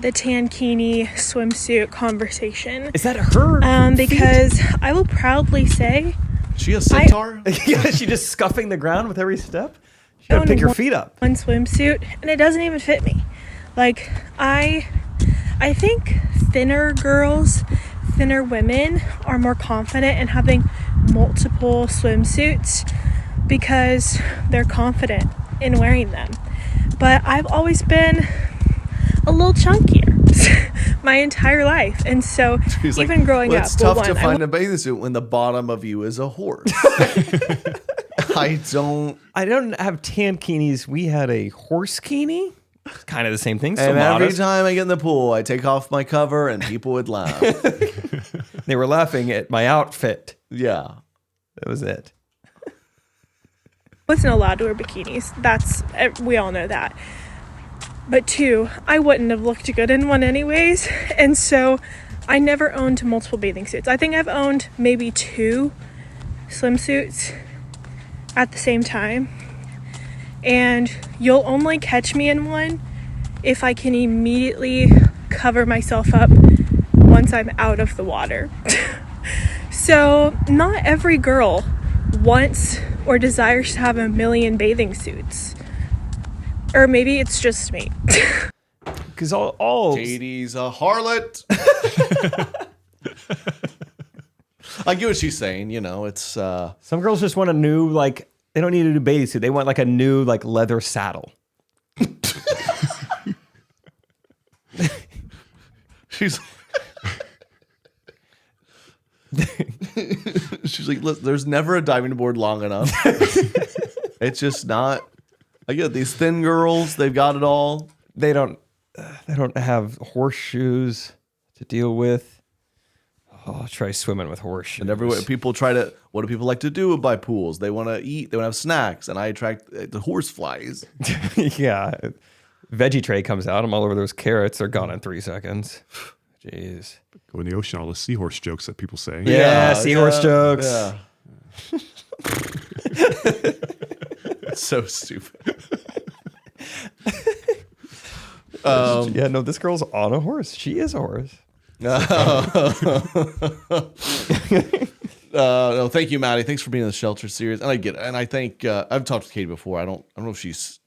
the tankini swimsuit conversation. Is that her? Because I will proudly say She a centaur? Yeah, she just scuffing the ground with every step. She gotta own pick her feet up. one swimsuit and it doesn't even fit me. Like I think thinner girls, thinner women are more confident in having multiple swimsuits because they're confident in wearing them. But I've always been a little chunkier my entire life, and so She's like, even growing well, up, it's tough well, to one, find a bathing suit when the bottom of you is a horse. I don't. I don't have tankinis. We had a horse kini. Kind of the same thing. So And every modest. time I get in the pool, I take off my cover and people would laugh. They were laughing at my outfit. Yeah. That was it. wasn't allowed to wear bikinis. We all know that. But two, I wouldn't have looked good in one anyways, and so I never owned multiple bathing suits. I think I've owned maybe 2 swimsuits at the same time, and you'll only catch me in one if I can immediately cover myself up once I'm out of the water. So not every girl wants or desires to have a million bathing suits. Or maybe it's just me. Because all Katie's a harlot. I get what she's saying. You know, it's some girls just want a new, like, they don't need a new bathing suit. They want like a new, like, leather saddle. she's she's like, look, there's never a diving board long enough. It's just not. I get these thin girls; they've got it all. They don't have horseshoes to deal with. Oh, I'll try swimming with horseshoes. And everywhere people try to. What do people like to do by pools? They want to eat. They want to have snacks, and I attract the horse flies. Yeah. Veggie tray comes out. I'm all over those carrots. They're gone in 3 seconds. Jeez. Go in the ocean, all the seahorse jokes that people say. Yeah, seahorse jokes. Yeah. It's so stupid. Yeah, no, this girl's on a horse. She is a horse. No, thank you, Maddie. Thanks for being in the Shelter series. And I get it. And I think I've talked to Katie before. I don't know if she's.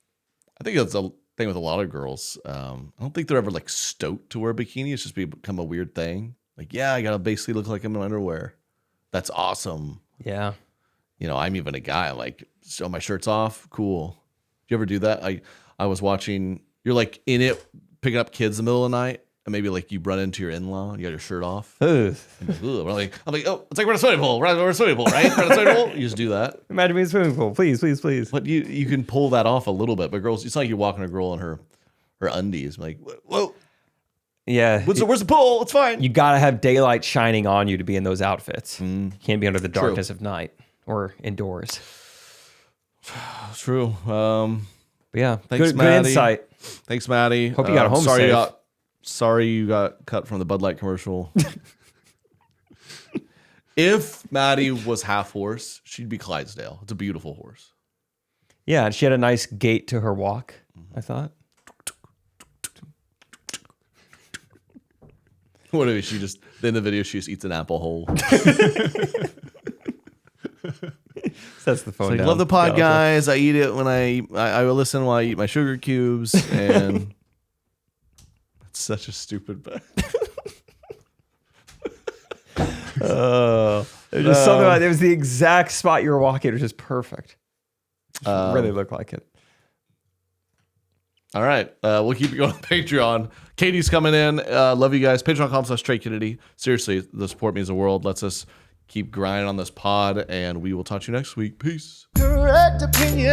I think it's a thing with a lot of girls. I don't think they're ever like stoked to wear a bikini. It's just become a weird thing. Like, yeah, I gotta basically look like I'm in underwear. That's awesome. Yeah. You know, I'm even a guy. I'm like, so my shirt's off. Cool. Do you ever do that? I was watching. You're like in it, picking up kids in the middle of the night, and maybe like you run into your in-law and you got your shirt off. Ugh. I'm like, oh, it's like we're in a swimming pool. We're in a swimming pool, right? We're in a swimming pool. You just do that. Imagine being in a swimming pool. Please, please, please. But you can pull that off a little bit. But girls, it's not like you're walking a girl in her undies. I'm like, whoa, Yeah. where's the pool? It's fine. You got to have daylight shining on you to be in those outfits. You can't be under the darkness of night or indoors. True. But yeah, Thanks, good Maddie. insight. Thanks, Maddie. Hope you got home safe. Sorry you got cut from the Bud Light commercial. If Maddie was half horse, she'd be Clydesdale. It's a beautiful horse. Yeah, and she had a nice gait to her walk, I thought. What if she just in the video she just eats an apple whole? Sets the phone Like, down. love the pod, Yeah, guys. I eat it when I will listen while I eat my sugar cubes, and it's such a stupid bet. There's just something about it. It was the exact spot you were walking. It was just perfect. Just really looked like it. All right. We'll keep you going on Patreon. Katie's coming in. Love you guys. Patreon.com/Trey Kennedy. Seriously, the support means the world. Lets us keep grinding on this pod, and we will talk to you next week. Peace. Correct opinion.